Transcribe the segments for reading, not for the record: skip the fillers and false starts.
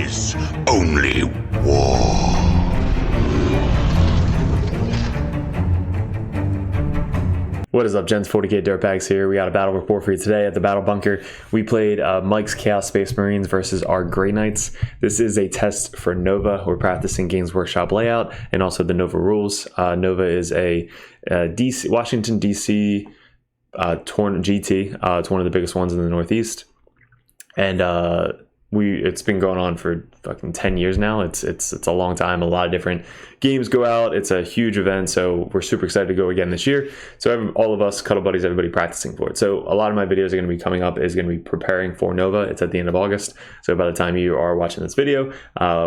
is only war. What is up, Jentzsch 40k Dirtbags here. We got a battle report for you today at the Battle Bunker. We played Mike's Chaos Space Marines versus our Grey Knights. This is a test for Nova. We're practicing Games Workshop layout and also the Nova rules. Nova is a Washington, D.C. torn GT. It's one of the biggest ones in the Northeast. And it's been going on for fucking 10 years now. It's a long time. A lot of different games go out. It's a huge event, so we're super excited to go again this year. So all of us, Cuddle Buddies, everybody practicing for it. So a lot of my videos are going to be coming up is going to be preparing for Nova. It's at the end of August. So by the time you are watching this video,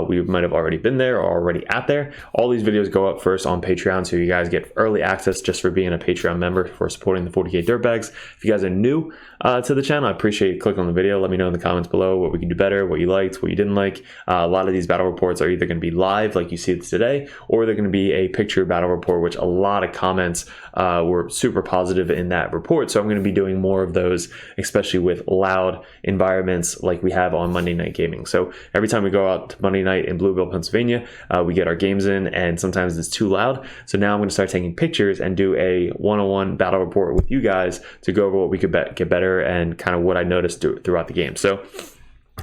we might have already been there or already at there. All these videos go up first on Patreon, so you guys get early access just for being a Patreon member, for supporting the 40k Dirtbags. If you guys are new to the channel, I appreciate you clicking on the video. Let me know in the comments below what we can do better, what you liked, what you didn't like. A lot of these battle reports are either going to be live like you see it today, or they're going to be a picture battle report, which a lot of comments were super positive in that report. So I'm going to be doing more of those, especially with loud environments like we have on Monday Night Gaming. So every time we go out to Monday night in Blueville, Pennsylvania, we get our games in, and sometimes it's too loud. So now I'm going to start taking pictures and do a one-on-one battle report with you guys to go over what we could get better and kind of what I noticed throughout the game. So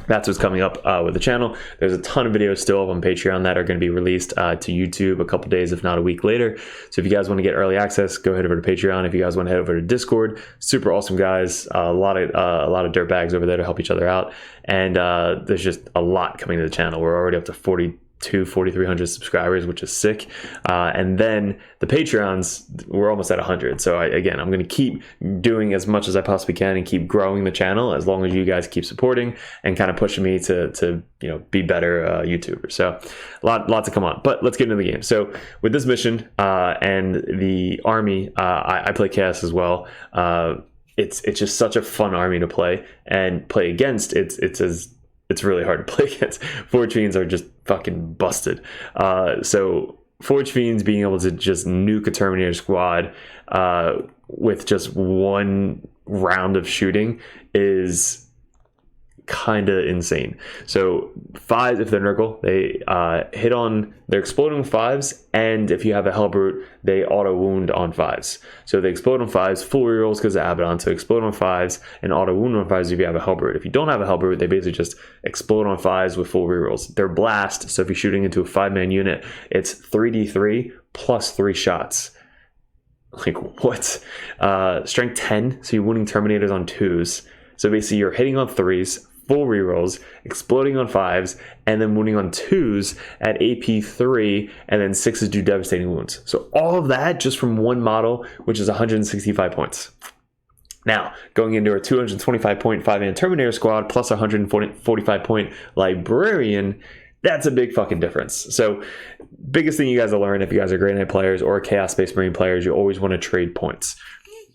that's what's coming up with the channel. There's a ton of videos still up on Patreon that are going to be released to YouTube a couple days, if not a week later. So if you guys want to get early access, go head over to Patreon. If you guys want to head over to Discord, super awesome guys, a lot of dirtbags over there to help each other out, and there's just a lot coming to the channel. We're already up to 4,300 subscribers, which is sick. And then the Patreons, we're almost at 100. So again, I'm going to keep doing as much as I possibly can and keep growing the channel as long as you guys keep supporting and kind of pushing me to be better YouTubers. So lot to come on, but let's get into the game. So with this mission and the army, I play Chaos as well. It's just such a fun army to play and play against. It's really hard to play against. Forge Fiends are just fucking busted. So Forge Fiends being able to just nuke a Terminator squad with just one round of shooting is kind of insane. So fives, if they're Nurgle, they hit on, they're exploding fives, and if you have a Hellbrute, they auto wound on fives. So they explode on fives, full rerolls because of Abaddon, so explode on fives and auto wound on fives if you have a Hellbrute. If you don't have a Hellbrute, they basically just explode on fives with full rerolls. They're blast, so if you're shooting into a 5-man unit, it's 3d3 plus 3 shots. Like, what? Strength 10, so you're wounding Terminators on 2s. So basically you're hitting on 3s, full rerolls, exploding on 5s, and then wounding on 2s at AP 3, and then 6s do devastating wounds. So all of that just from one model, which is 165 points. Now, going into a 225-point 5-man Terminator squad plus 145-point Librarian, that's a big fucking difference. So biggest thing you guys will learn if you guys are Grey Knight players or Chaos Space Marine players, you always want to trade points.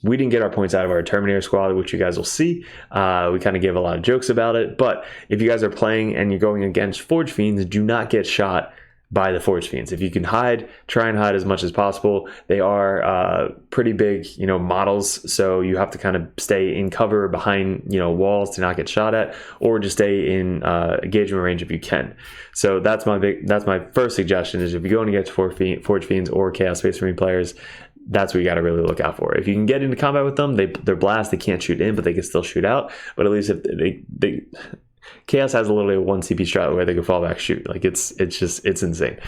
We didn't get our points out of our Terminator squad, which you guys will see. We kind of gave a lot of jokes about it. But if you guys are playing and you're going against Forge Fiends, do not get shot by the Forge Fiends. If you can hide, try and hide as much as possible. They are pretty big, models, so you have to kind of stay in cover behind, walls to not get shot at, or just stay in engagement range if you can. So that's my first suggestion is if you're going against Forge Fiends or Chaos Space Marine players, that's what you got to really look out for. If you can get into combat with them, they're blast, they can't shoot in, but they can still shoot out. But at least if they Chaos has a little bit of 1 CP strat where they can fall back shoot. Like it's insane.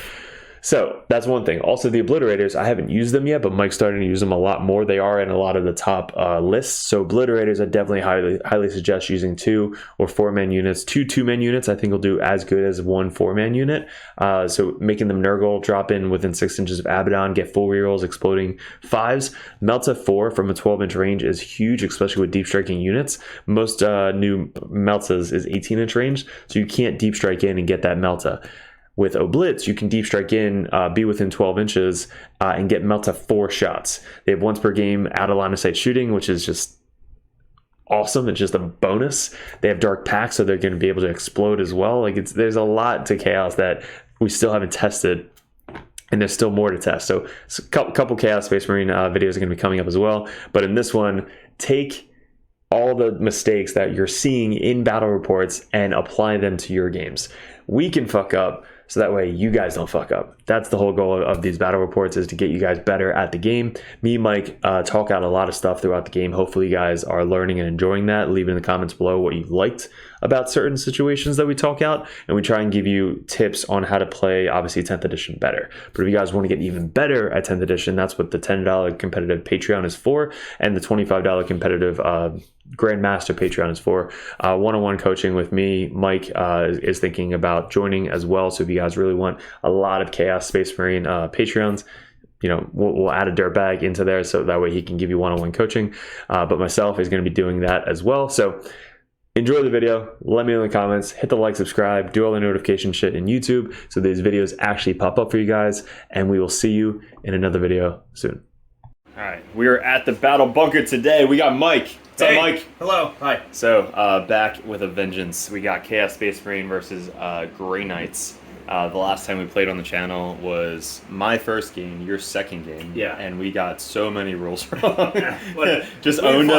So that's one thing. Also, the Obliterators, I haven't used them yet, but Mike's starting to use them a lot more. They are in a lot of the top lists. So Obliterators, I definitely highly suggest using 2 or 4-man units. 2 2-man units, I think, will do as good as 1 4-man unit. So making them Nurgle, drop in within 6 inches of Abaddon, get full rerolls, exploding 5s. Melta 4 from a 12-inch range is huge, especially with deep striking units. Most new Meltas is 18-inch range, so you can't deep strike in and get that Melta. With Oblits, you can deep strike in, be within 12 inches, and get Melta 4 shots. They have once per game out of line of sight shooting, which is just awesome. It's just a bonus. They have Dark Pack, so they're going to be able to explode as well. Like there's a lot to Chaos that we still haven't tested, and there's still more to test. So a couple Chaos Space Marine videos are going to be coming up as well. But in this one, take all the mistakes that you're seeing in battle reports and apply them to your games. We can fuck up, so that way you guys don't fuck up. That's the whole goal of these battle reports, is to get you guys better at the game. Me and Mike talk out a lot of stuff throughout the game. Hopefully you guys are learning and enjoying that. Leave in the comments below what you liked about certain situations that we talk out, and we try and give you tips on how to play, obviously, 10th edition better. But if you guys want to get even better at 10th edition, that's what the $10 competitive Patreon is for, and the $25 competitive Grandmaster Patreon is for. One-on-one coaching with me. Mike is thinking about joining as well, so if you guys really want a lot of Chaos Space Marine Patreons, you know, we'll add a dirtbag into there, so that way he can give you one-on-one coaching. But myself is going to be doing that as well. So enjoy the video. Let me know in the comments. Hit the like, subscribe, do all the notification shit in YouTube so these videos actually pop up for you guys. And we will see you in another video soon. All right, we are at the Battle Bunker today. We got Mike. What's up, Mike? Hello. Hi. So back with a vengeance. We got Chaos Space Marine versus Grey Knights. The last time we played on the channel was my first game, your second game. Yeah. And we got so many rules wrong. Just owned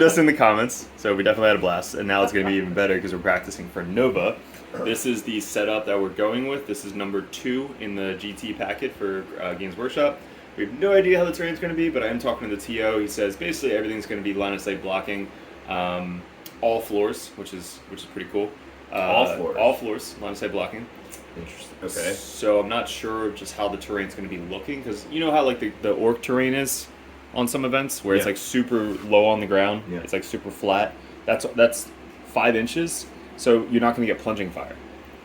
us in the comments. So we definitely had a blast. And now it's going to be even better because we're practicing for Nova. This is the setup that we're going with. This is number 2 in the GT packet for Games Workshop. We have no idea how the terrain's going to be, but I am talking to the TO. He says basically everything's going to be line of sight blocking, all floors, which is pretty cool. All floors, line of sight blocking. Interesting. Okay. So I'm not sure just how the terrain's going to be looking, because you know how like the orc terrain is on some events where it's like super low on the ground. Yeah. It's like super flat. That's 5 inches, so you're not going to get plunging fire.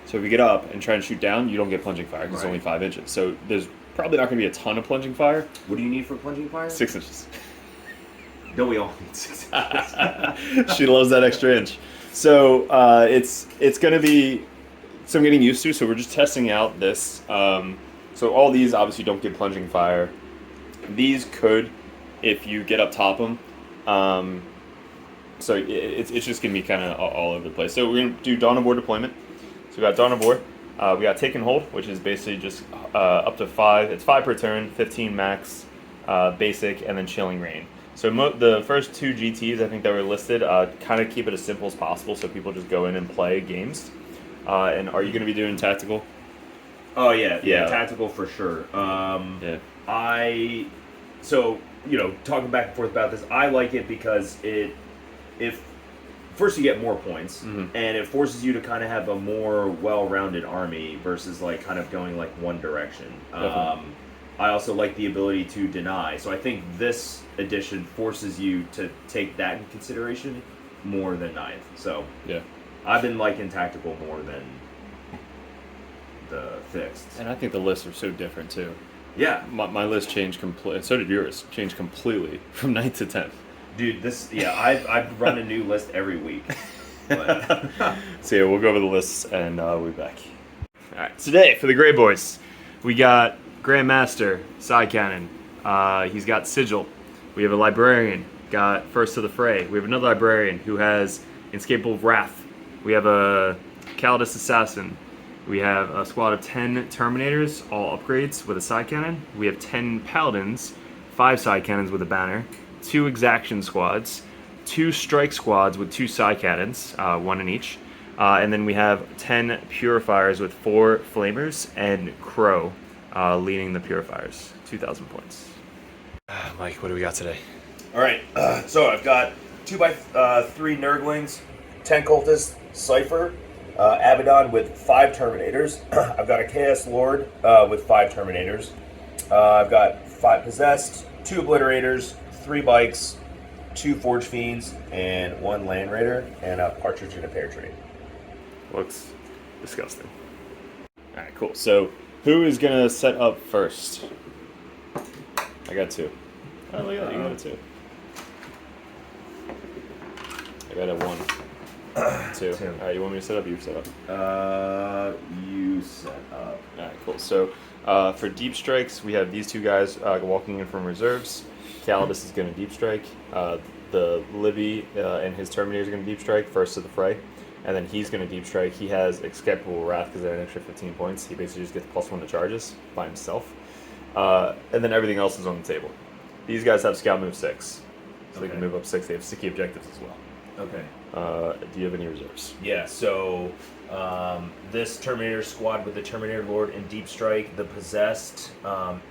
So if you get up and try and shoot down, you don't get plunging fire because it's only 5 inches. So there's probably not going to be a ton of plunging fire. What do you need for plunging fire? 6 inches. Don't we all need 6 inches? She loves that extra inch. So it's going to be some getting used to. So we're just testing out this. So all these obviously don't get plunging fire. These could, if you get up top them. So it's just going to be kind of all over the place. So we're going to do Dawn of War deployment. So we got Dawn of War. We got Take and Hold, which is basically just up to 5. It's 5 per turn, 15 max, basic, and then Chilling Rain. So the first 2 GTs I think that were listed kind of keep it as simple as possible, so people just go in and play games. And are you going to be doing tactical? Oh yeah, tactical for sure. So you know, talking back and forth about this, I like it because first you get more points, and it forces you to kind of have a more well-rounded army versus like kind of going like one direction. I also like the ability to deny, so I think this edition forces you to take that in consideration more than 9th. So yeah, I've been liking tactical more than the fixed. And I think the lists are so different too. Yeah, my list changed completely. So did yours. Changed completely from 9th to 10th. Dude, I've run a new list every week. But. So yeah, we'll go over the lists and we'll be back. All right, today for the Grey Boys, we got Grandmaster Side Cannon. He's got Sigil. We have a Librarian, got First to the Fray. We have another Librarian who has Inescapable Wrath. We have a Calidus Assassin. We have a squad of 10 Terminators, all upgrades with a side cannon. We have 10 Paladins, 5 side cannons with a banner, 2 Exaction squads, 2 Strike squads with 2 side cannons, 1 in each. And then we have 10 Purifiers with 4 Flamers and Crow leading the Purifiers. 2,000 points. Mike, what do we got today? All right, so I've got 2x3 Nurglings, 10 Cultists, Cypher, Abaddon with 5 Terminators. I've got a Chaos Lord with 5 Terminators. I've got 5 Possessed, 2 Obliterators, 3 Bikes, 2 Forge Fiends, and 1 Land Raider, and a Partridge in a Pear Tree. Looks disgusting. Alright, cool. So, who is going to set up first? I got 2. Oh, look at that. You got a 2. I got a 1. 2. Alright, you want me to set up? You set up. You set up. Alright, cool. So, for deep strikes, we have these 2 guys walking in from reserves. Calidus is going to deep strike. The Livy and his Terminators are going to deep strike first to the fray. And then he's going to deep strike. He has Escapable Wrath because they have an extra 15 points. He basically just gets +1 to charges by himself. And then everything else is on the table. These guys have Scout move 6. So they can move up 6. They have sticky objectives as well. Okay. Do you have any reserves? Yeah, so this Terminator squad with the Terminator Lord in Deep Strike, the Possessed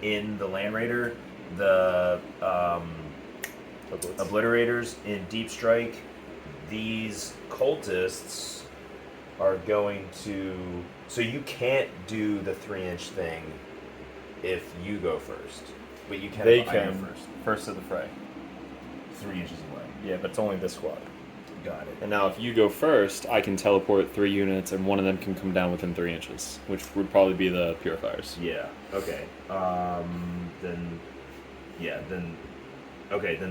in the Land Raider, the Obliterators in Deep Strike. These cultists are going to... So you can't do the 3-inch thing if you go first. But you can They if I go can first of the fray. 3 inches away. Yeah, but it's only this squad. Got it. And now if you go first, I can teleport 3 units and one of them can come down within 3 inches, which would probably be the Purifiers. Yeah, okay. Then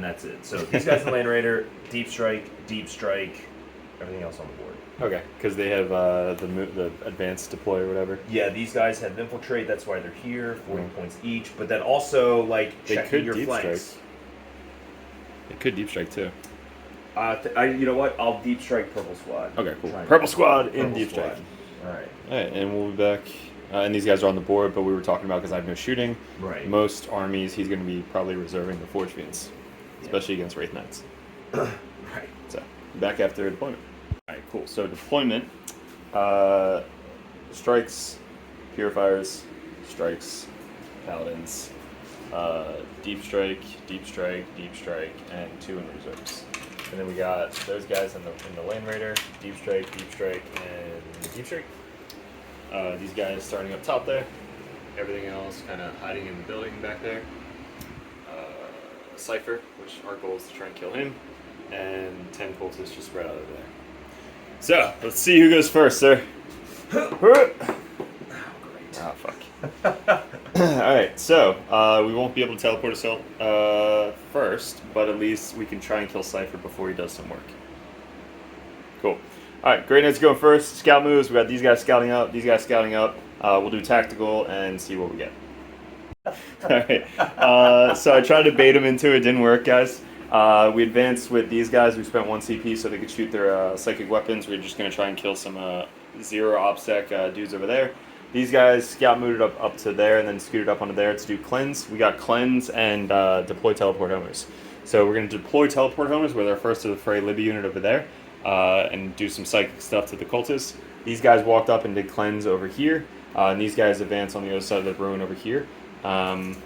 that's it. So these guys in Land Raider, Deep Strike, everything else on the board. Okay, because they have the advanced deploy or whatever. Yeah, these guys have Infiltrate, that's why they're here, 40 points each, but then also, like, They checking could your deep flanks. strike. They could deep strike too. You know what? I'll Deep Strike Purple Squad. Okay, cool. Try and- Purple squad in Purple deep squad. strike. Alright. Alright, and we'll be back. And these guys are on the board, but we were talking about because I have no shooting. Right. Most armies, he's going to be probably reserving the Forge Fiends, especially against Wraith Knights. Right. So, back after deployment. Alright, cool. So, deployment, strikes, Purifiers, strikes, Paladins, deep strike, and 2 in reserves. And then we got those guys in the Land Raider, deep strike, and deep strike. These guys starting up top there. Everything else kind of hiding in the building back there. Cypher, which our goal is to try and kill him, and 10 cultists just spread out over there. So, let's see who goes first, sir. Oh, fuck. Alright, so, we won't be able to teleport us first, but at least we can try and kill Cypher before he does some work. Cool. Alright, Grey Knight's going first. Scout moves. We got these guys scouting up, we'll do tactical and see what we get. Alright, so I tried to bait him into it, didn't work, guys. We advanced with these guys. We spent 1 CP so they could shoot their psychic weapons. We're just going to try and kill some 0 OBSEC dudes over there. These guys scout moved up to there and then scooted up onto there to do cleanse. We got cleanse and deploy teleport homers. So we're going to deploy teleport homers with our first to the fray Libby unit over there and do some psychic stuff to the cultists. These guys walked up and did cleanse over here. And these guys advance on the other side of the ruin over here. And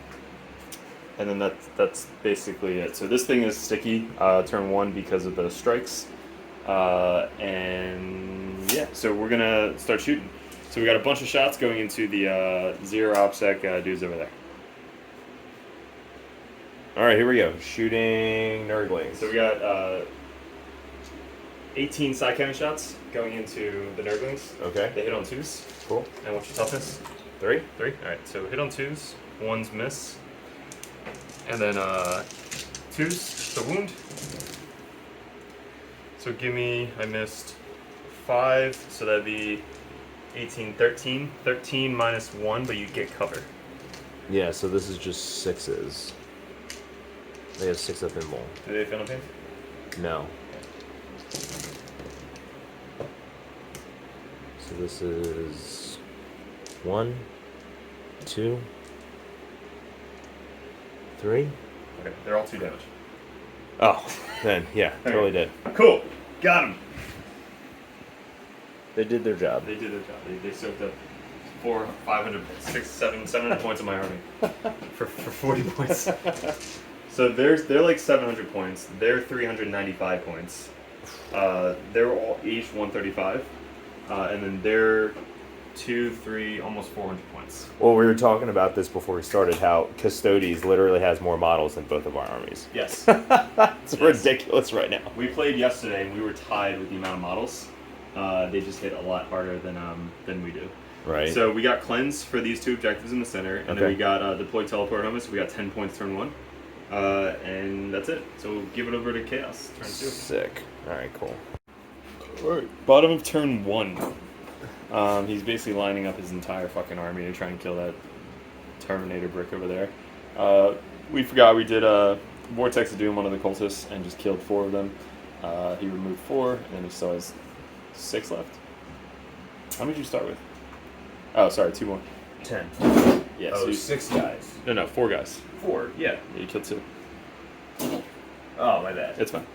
then that's basically it. So this thing is sticky turn 1 because of the strikes. And yeah, so we're going to start shooting. So we got a bunch of shots going into the 0 OBSEC dudes over there. Alright, here we go. Shooting Nurglings. So we got 18 side cannon shots going into the Nurglings. Okay. They hit on 2s. Cool. And what's your toughness? 3. 3. Alright, so hit on 2s, 1's miss. And then 2's the wound. So give me, I missed 5, so that'd be 18, 13. 13 minus 1, but you get cover. Yeah, so this is just 6s. They have 6 up in bowl. Do they feel no pain? No. So this is 1, 2, 3. Okay, they're all 2 damage. Oh, then yeah, totally did. Cool, got him. They did their job. They did their job. They soaked up 400, 500, 600, 700 points of my army for 40 points. So they're like 700 points. They're 395 points. They're all each 135, and then they're 2, 3, almost 400 points. Well, we were talking about this before we started, how Custodes literally has more models than both of our armies. Yes. It's ridiculous right now. We played yesterday and we were tied with the amount of models. They just hit a lot harder than we do. Right. So we got cleanse for these 2 objectives in the center, and then we got deploy teleport homers. So we got 10 points turn 1, and that's it. So we'll give it over to Chaos turn 2. Sick. All right, cool. All right, bottom of turn 1. He's basically lining up his entire fucking army to try and kill that Terminator brick over there. We forgot we did a Vortex of Doom on the cultists and just killed 4 of them. He removed 4, and then he still has 6 left. How many did you start with? Oh, sorry, 2 more. 10. Yeah, Oh, so 6 guys. No, 4 guys. 4, yeah. Yeah, you killed 2. Oh, my bad. It's fine.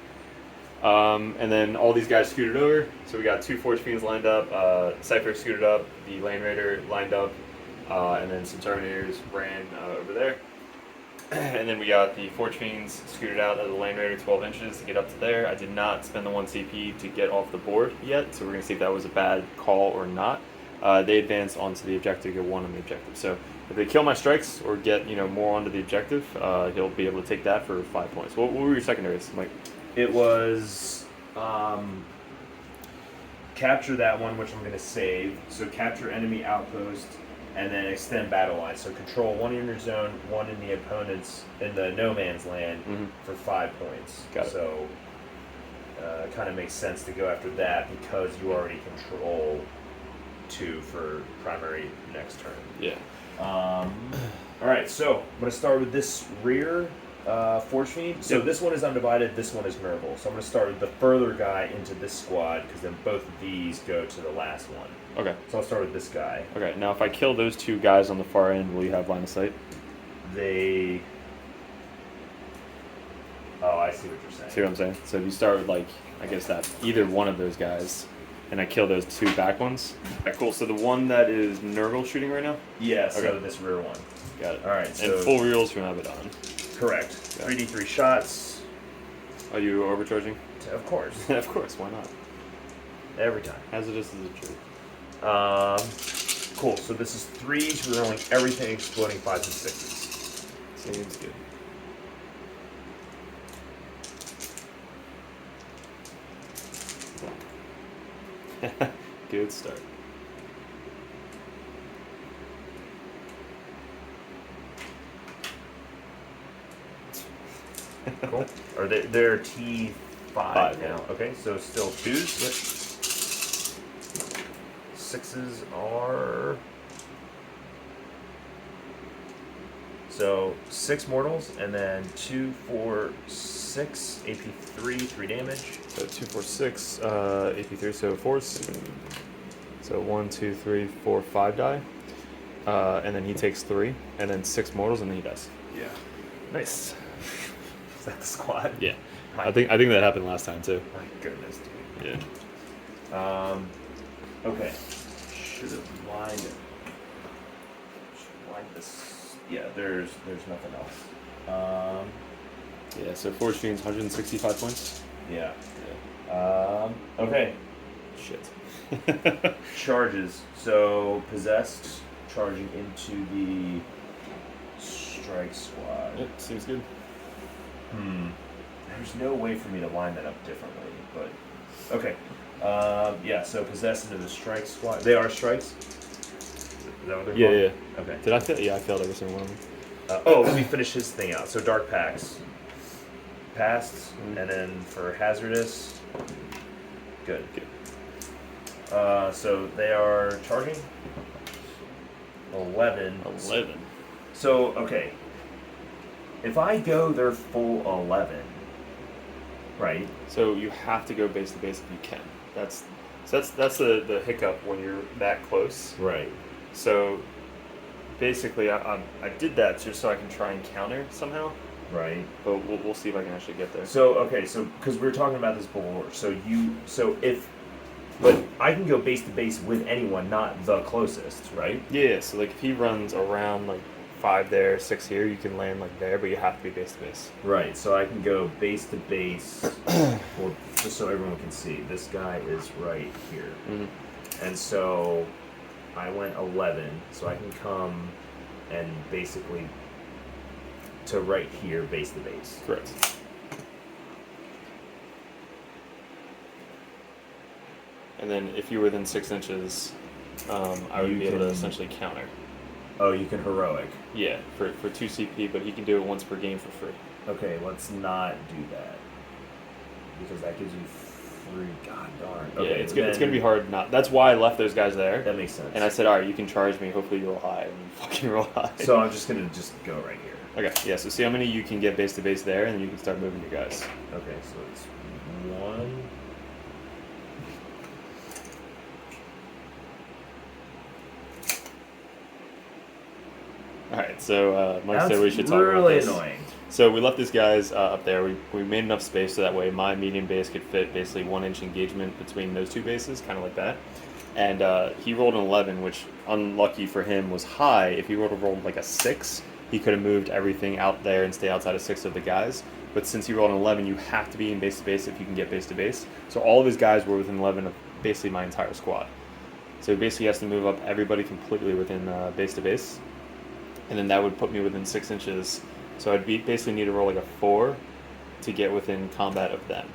And then all these guys scooted over. So we got 2 Forge Fiends lined up, Cypher scooted up, the Land Raider lined up, and then some Terminators ran over there. And then we got the Forge Fiends scooted out of the Land Raider 12 inches to get up to there. I did not spend the 1 CP to get off the board yet, so we're going to see if that was a bad call or not. They advanced onto the objective, get 1 on the objective. So if they kill my strikes or get more onto the objective, he'll be able to take that for 5 points. What were your secondaries, Mike? It was capture that one, which I'm going to save. So capture enemy outpost, and then extend battle line. So control 1 in your zone, 1 in the opponent's, in the no man's land for 5 points. Got it. So it kind of makes sense to go after that because you already control 2 for primary next turn. Yeah. All right, so I'm going to start with this rear Forge Fiend. So this one is undivided, this one is Nurgle. So I'm going to start with the further guy into this squad because then both of these go to the last one. Okay. So I'll start with this guy. Okay, now if I kill those 2 guys on the far end, will you have line of sight? They... Oh, I see what you're saying. See what I'm saying? So if you start with, like, I guess that either one of those guys, and I kill those 2 back ones. Okay, cool. So the one that is Nurgle shooting right now? Yeah, so Okay. this rear one. Got it. All right, so... And full reels from Abaddon. Correct. 3d3 shots. Are you overcharging? Of course. Of course, why not? Every time. Hazardous is a truth. Cool. So this is 3s. We're rolling everything exploding 5s and 6s. Seems good. Good start. Cool. Are they're T5 5 now? yeah. Okay, so still 2s. Yep. 6s are... So 6 mortals, and then 2, 4, 6, AP3, 3 damage. So 2, 4, 6, AP3, so 4s. So 1, 2, 3, 4, 5 die. And then he takes 3, and then 6 mortals, and then he dies. Yeah. Nice. Is that the squad? Yeah. I think that happened last time too. My goodness, dude. Yeah. Okay. Should have lined it. Should line this. Yeah, there's nothing else. Yeah, so Forge Fiend's 165 points. Yeah. Okay. Shit. Charges. So possessed, charging into the strike squad. Yep, seems good. There's no way for me to line that up differently, but okay. Yeah. So possessed into the strike squad. They are strikes. Is that what they're called? Yeah. Okay. Did I fail? Yeah, I failed every single one of them. Let me finish his thing out. So dark packs. Passed, and then for hazardous. Good. So they are charging. 11. 11. So okay. If I go their full 11, right? So you have to go base to base if you can. That's the hiccup when you're that close. Right. So basically, I did that just so I can try and counter somehow. Right. But we'll see if I can actually get there. So okay, so because we were talking about this before, but I can go base to base with anyone, not the closest, right? Yeah. So like if he runs around like 5 there, 6 here, you can land like there, but you have to be base to base. Right. So I can go base to base, or just so everyone can see, this guy is right here, and so I went 11, so I can come and basically to right here, base to base. Correct. And then if you're within 6 inches, I would be able to essentially counter. Oh, you can heroic. Yeah, for 2 CP, but he can do it once per game for free. Okay, let's not do that because that gives you free. God darn. Okay, yeah, it's gonna be hard. Not. That's why I left those guys there. That makes sense. And I said, all right, you can charge me. Hopefully you roll high, and you fucking roll high. So I'm just gonna go right here. Okay. Yeah. So see how many you can get base to base there, and then you can start moving your guys. Okay, so it's 1. All right. So Mike said we should talk really about this. annoying. So we left these guys up there. We made enough space so that way my medium base could fit basically 1-inch engagement between those two bases, kind of like that. And he rolled an 11, which, unlucky for him, was high. If he rolled like a 6, he could have moved everything out there and stay outside of 6 of the guys. But since he rolled an 11, you have to be in base to base if you can get base to base. So all of his guys were within 11 of basically my entire squad. So he basically has to move up everybody completely within base to base. And then that would put me within 6 inches. So I'd basically need to roll like a 4 to get within combat of them.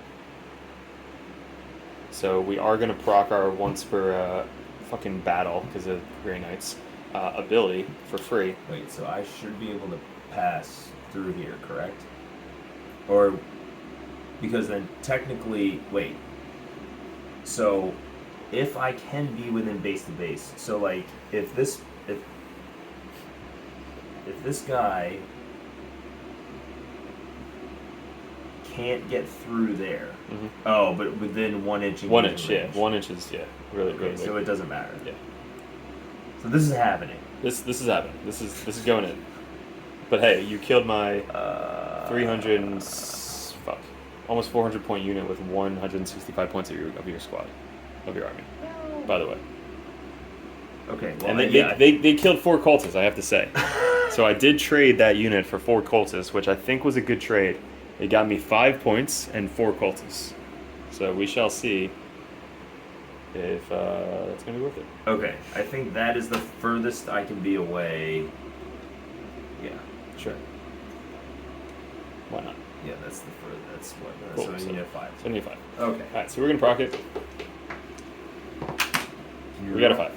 So we are going to proc our once per fucking battle, because of Grey Knights, ability for free. Wait, so I should be able to pass through here, correct? Or, because then technically, wait. So, if I can be within base to base, so like, if this guy can't get through there. Mm-hmm. Oh, but within 1 inch. 1 inch, yeah. 1 inch is really okay, really so big. it doesn't matter. Yeah. So this is happening. This is happening. This is going in. But hey, you killed my 300 and almost 400 point unit with 165 points of your squad, of your army. By the way. Okay. Well, and they killed 4 cultists, I have to say. So I did trade that unit for 4 cultists, which I think was a good trade. It got me 5 points and 4 cultists. So we shall see if that's going to be worth it. Okay, I think that is the furthest I can be away. Yeah. Sure. Why not? Yeah, that's the furthest. That's what. Cool. So I need a 5. So I need a 5. Okay. Alright, so we're going to proc it. We got a 5.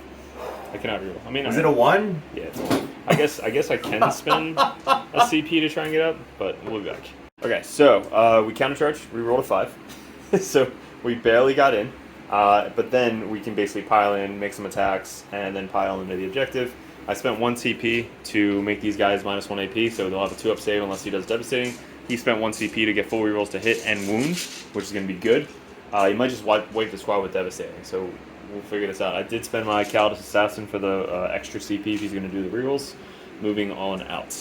I cannot reroll. I mean, is it a 1? Yeah, it's a 1. I guess I can spend a CP to try and get up, but we'll be back. Okay, so we countercharged. We rolled a 5, so we barely got in. But then we can basically pile in, make some attacks, and then pile into the objective. I spent 1 CP to make these guys -1 AP, so they'll have a 2-up save unless he does devastating. He spent 1 CP to get full rerolls to hit and wound, which is going to be good. He might just wipe the squad with devastating, so we'll figure this out. I did spend my Caldus Assassin for the extra CP if he's going to do the rerolls. Moving on out.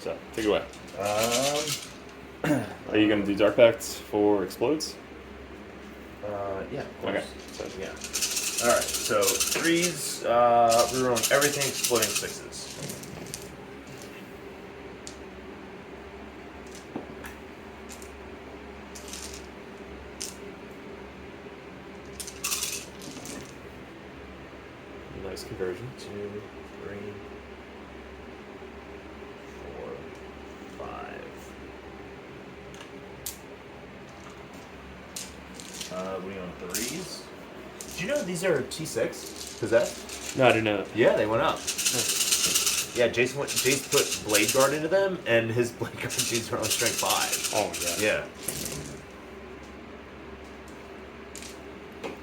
So, take it away. Are you going to do Dark Pact for Explodes? Yeah. Okay. So, yeah. Alright, so 3s, rerolling everything, exploding 6s. Nice conversion. 2, 3, 4, 5. We on 3s. Did you know these are T6? Possessed? No, I didn't know that. Yeah, they went up. Yeah, Jace put Blade Guard into them, and his Blade Guard dudes are on strength 5. Oh my god. Yeah.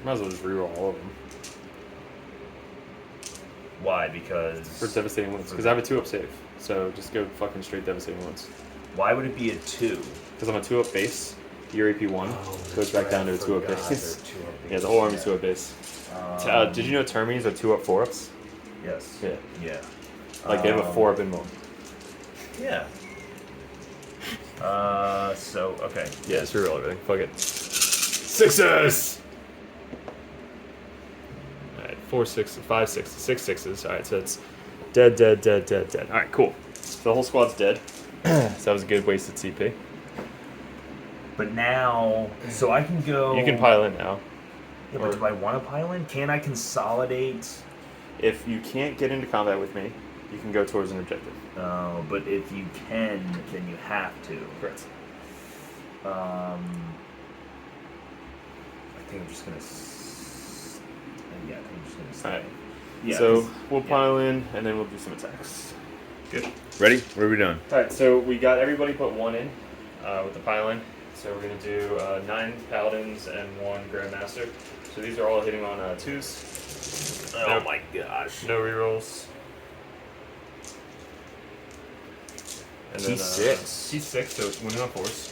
Might as well just reroll all of them. Why? Because... For devastating wounds. Because I have a 2-up save. So just go fucking straight devastating wounds. Why would it be a 2? Because I'm a 2-up base. Your AP 1 goes back down to a 2-up base. Yeah, the whole army's 2-up base. Did you know Termies are 2-up 4-ups? Yes. Yeah. Yeah. Like they have a 4-up and more. Yeah. So, okay. Yeah, just reroll everything. Fuck it. 6s! Alright, 4 6, 5 6, 6 6s. Alright, so it's dead. Alright, cool. So the whole squad's dead. So that was a good wasted CP. But now, so I can go... You can pile in now. Yeah, but do I want to pile in? Can I consolidate? If you can't get into combat with me, you can go towards an objective. Oh, but if you can, then you have to. Correct. I think I'm just gonna. Yeah, I think I'm just gonna stay. Alright. Yeah. So we'll pile in, and then we'll do some attacks. Good. Ready? What are we doing? Alright, so we got everybody put 1 in with the pile in. So we're gonna do 9 paladins and 1 grandmaster. So these are all hitting on 2s. Oh my gosh. No rerolls. And then, T6. T6, so it's winning on 4s.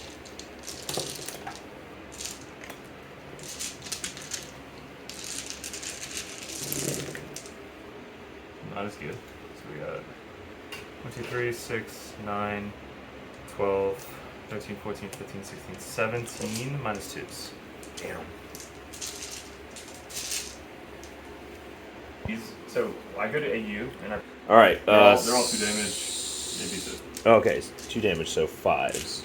Not as good. So we got 1, 2, 3, 6, 9, 12, 13, 14, 15, 16, 17, minus 2s. Damn. So I go to AU and All right. they're all 2 damage. Maybe 2. Okay, 2 damage, so 5s.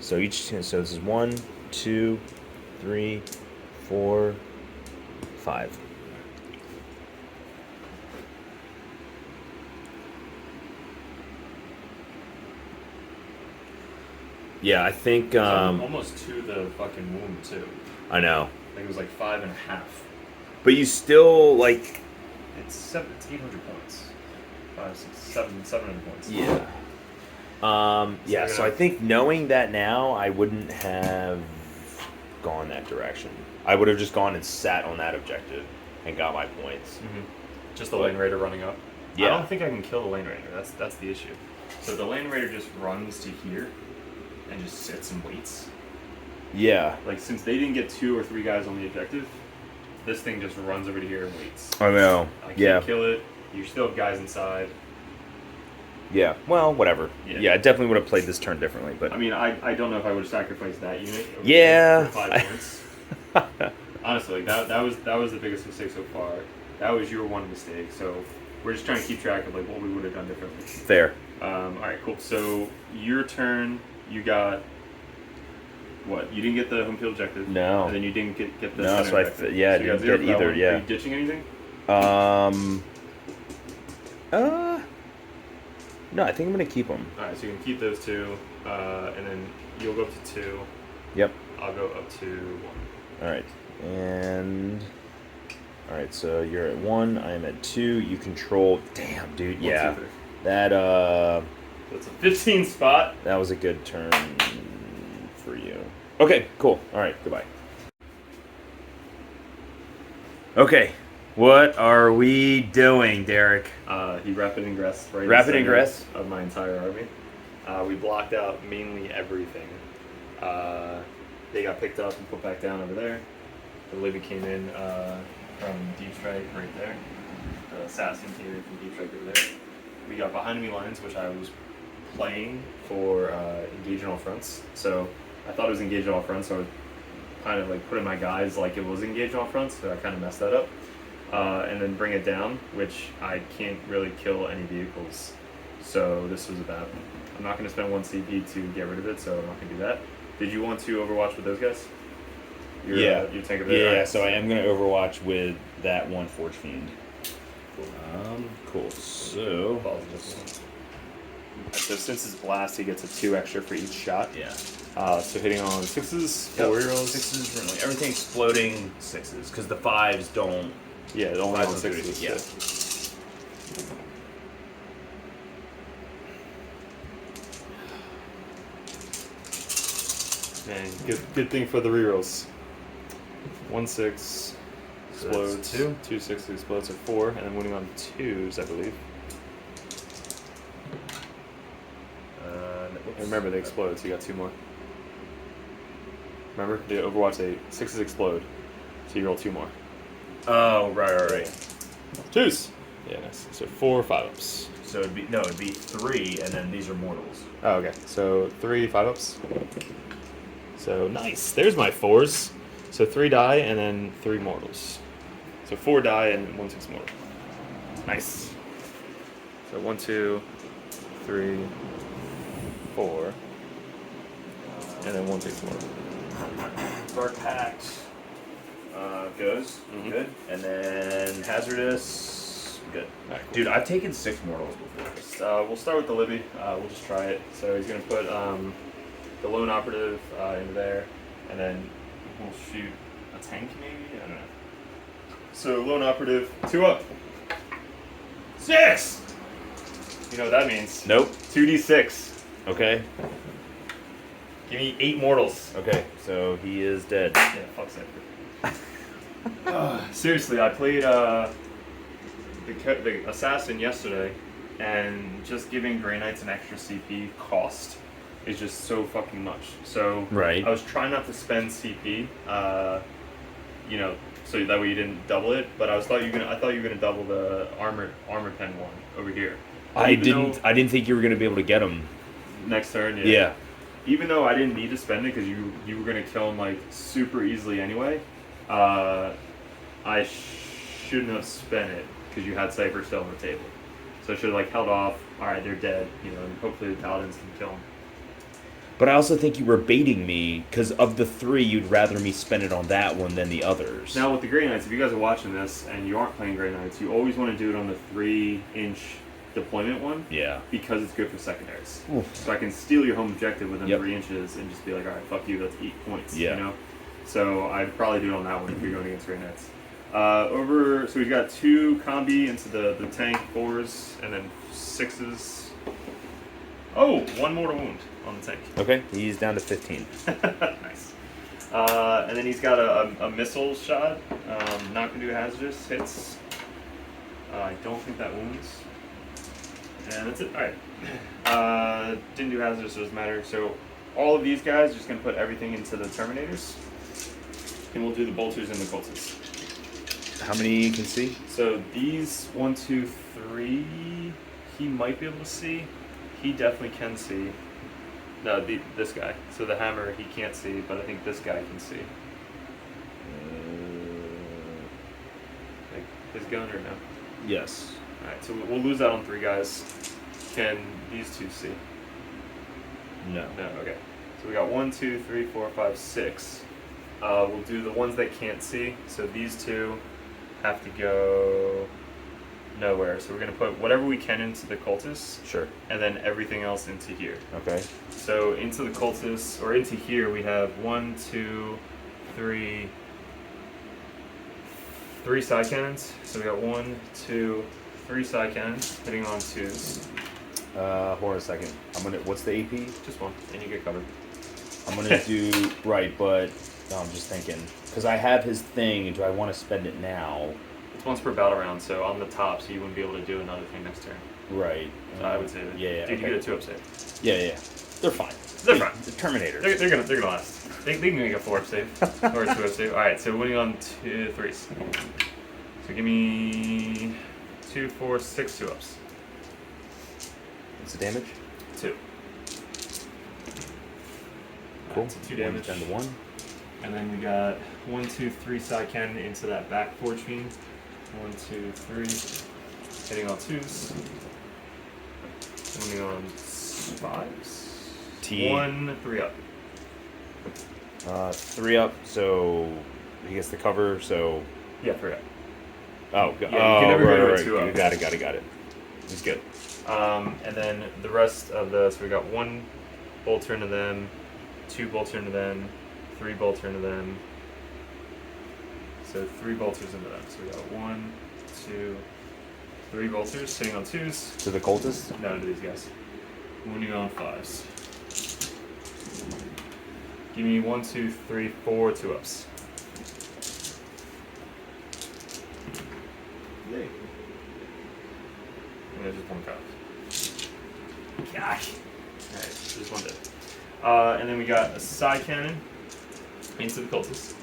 So this is 1, 2, 3, 4, 5. Yeah, I think almost to the fucking wound too. I know. I think it was like 5.5. But you still like It's 800 points. 5, 6, 7, 700 points. yeah. Yeah, so I think knowing that now, I wouldn't have gone that direction. I would have just gone and sat on that objective and got my points. Mm-hmm. Just the Lane Raider running up. Yeah. I don't think I can kill the Lane Raider. That's the issue. So the Lane Raider just runs to here and just sits and waits. Yeah. Like, since they didn't get 2 or 3 guys on the objective, this thing just runs over to here and waits. I know. I can't kill it. You still have guys inside. Yeah. Well, whatever. Yeah. I definitely would have played this turn differently, but I mean, I don't know if I would have sacrificed that unit. Yeah. For 5 points. Honestly, that was the biggest mistake so far. That was your one mistake. So we're just trying to keep track of like what we would have done differently. fair. All right, cool. So your turn, you got what? You didn't get the home field objective. No. And then you didn't get the No, center so I objective. yeah, I So you got didn't 0 get for that either, one. yeah. Are you ditching anything? No, I think I'm gonna keep them. All right, so you can keep those 2, and then you'll go up to 2. Yep. I'll go up to 1. All right, and all right. So you're at 1. I'm at 2. You control. Damn, dude. 1, Yeah. 2, 3. That That's a 15 spot. that was a good turn for you. Okay. Cool. All right. Goodbye. Okay. What are we doing, Derek? He rapid ingressed right Rapid in the ingress? center of my entire army. We blocked out mainly everything. They got picked up and put back down over there. The Libby came in from Deep Strike right there. The Assassin came in from Deep Strike over there. We got behind enemy lines, which I was playing for engage on all fronts. So I thought it was engage on all fronts, so I was kind of like putting my guys like it was engage on all fronts, so I kind of messed that up. And then bring it down, which I can't really kill any vehicles. So this was a bad one. I'm not going to spend 1 CP to get rid of it, so I'm not going to do that. Did you want to Overwatch with those guys? Your tank of it? Yeah. Alright. So I am gonna Overwatch with that one Forge Fiend. Cool. Cool. So. So since it's blast, he gets a 2 extra for each shot. Yeah. So hitting on 6s, 4-year-olds. 6s, really. Everything exploding 6s, because the 5s don't. Yeah, only on 5s don't do 6s. anything, Man, good thing for the rerolls. 1 6 explodes. So that's 2 6 explodes at 4, and then winning on 2s, I believe. And remember, they explode, so you got 2 more. Remember, the Overwatch 6s explode, so you roll 2 more. Oh, right. 2s. Yeah, nice. So 4 5-ups. So it'd be 3, and then these are mortals. Oh, okay. So 3 5-ups. So nice. There's my 4s. So 3 die and then 3 mortals. So 4 die and 1 6 mortal. Nice. So 1 2 3 4, and then 1 6 mortal. Dark Pact goes. Mhm. Good. And then Hazardous. Good. Alright, cool. Dude, I've taken 6 mortals before. We'll start with the Libby. We'll just try it. So he's going to put the lone operative into there, and then we'll shoot a tank maybe? I don't know. So lone operative, 2 up. 6! You know what that means. Nope. 2d6. Okay. Give me 8 mortals. Okay, so he is dead. Yeah, fuck that. Seriously, I played the assassin yesterday, and just giving Grey Knights an extra CP cost is just so fucking much. So Right. I was trying not to spend CP, you know, so that way you didn't double it. But I thought you were gonna double the armor pen one over here. I didn't think you were gonna be able to get him Next turn, Yeah. Even though I didn't need to spend it because you were gonna kill him like super easily anyway, I shouldn't have spent it because you had Cypher still on the table. So I should have like held off. All right, they're dead, you know, and hopefully the Paladins can kill them. But I also think you were baiting me because of the 3, you'd rather me spend it on that one than the others. Now with the Grey Knights, if you guys are watching this and you aren't playing Grey Knights, you always want to do it on the 3-inch deployment one. Yeah. Because it's good for secondaries. Oof. So I can steal your home objective within Yep. 3 inches and just be like, all right, fuck you, that's 8 points. Yeah. You know. So I'd probably do it on that one if you're going against Grey Knights. So we've got 2 combi into the tank 4s and then 6s. Oh, 1 mortal wound on the tank. Okay, he's down to 15. Nice. And then he's got a missile shot. Not going to do hazardous hits. I don't think that wounds. And that's it. Alright. Didn't do hazardous, so it doesn't matter. So all of these guys, just going to put everything into the Terminators. And we'll do the Bolters and the Cultists. How many you can see? So these 1, 2, 3, he might be able to see. He definitely can see. No, this guy. So the hammer he can't see, but I think this guy can see. Like his gun or no? Yes. Alright, so we'll lose out on 3 guys. Can these 2 see? No. No, okay. So we got 1, 2, 3, 4, 5, 6. We'll do the ones that can't see. So these 2 have to go nowhere. So we're going to put whatever we can into the cultists. Sure. And then everything else into here. Okay. So into the cultists, or into here, we have 1, 2, 3 side cannons. So we got 1, 2, 3 side cannons hitting on 2s. Hold on a second. What's the AP? Just 1, and you get covered. I'm gonna do right, but no, I'm just thinking because I have his thing. And do I want to spend it now? It's once per battle round, so on the top, so you wouldn't be able to do another thing next turn. Right. So I would say that. Yeah. Dude, Okay. you get a 2-up save. Yeah. They're fine. They're fine. The Terminator. They're gonna last. They can make a 4-up save or a 2-up save. All right, so winning on 2 3s. So give me 2, 4, 6 2-ups. What's the damage? 2. Cool. So 2 damage. Down to 1. And then we got 1, 2, 3 side cannon into that back forge fiend. 1, 2, 3. Hitting on 2s. Winning on 5s. T. 1 3-up. 3-up. So he gets the cover. So Yeah, 3-up. oh, you can never go to a right. 2-up. Got it. He's good. And then the rest of the, so we got 1 bolter into them, 2 bolter into them, 3 bolter into them. So 3 bolters into them. So we got 1, 2, 3 bolters sitting on 2s. To the cultist. No, to these guys. Wounding on 5s. Give me 1, 2, 3, 4 2-ups. Yay. And there's just 1 cop. Gosh. Alright, just 1 dead. And then we got a side cannon into the cultists.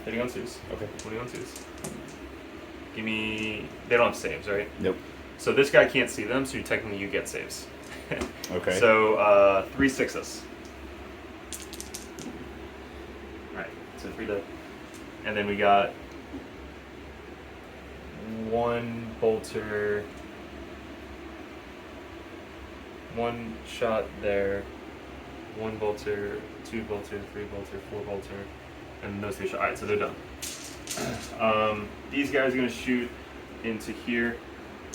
Hitting on 2s. Okay. Hitting on 2s. Give me... They don't have saves, right? Nope. So this guy can't see them, so technically you get saves. Okay. So 3 6s. Alright, so 3 dead. And then we got 1 bolter... 1 shot there, 1 bolter, 2 bolter, 3 bolter, 4 bolter, and those 3 shots. Alright, so they're done. These guys are going to shoot into here.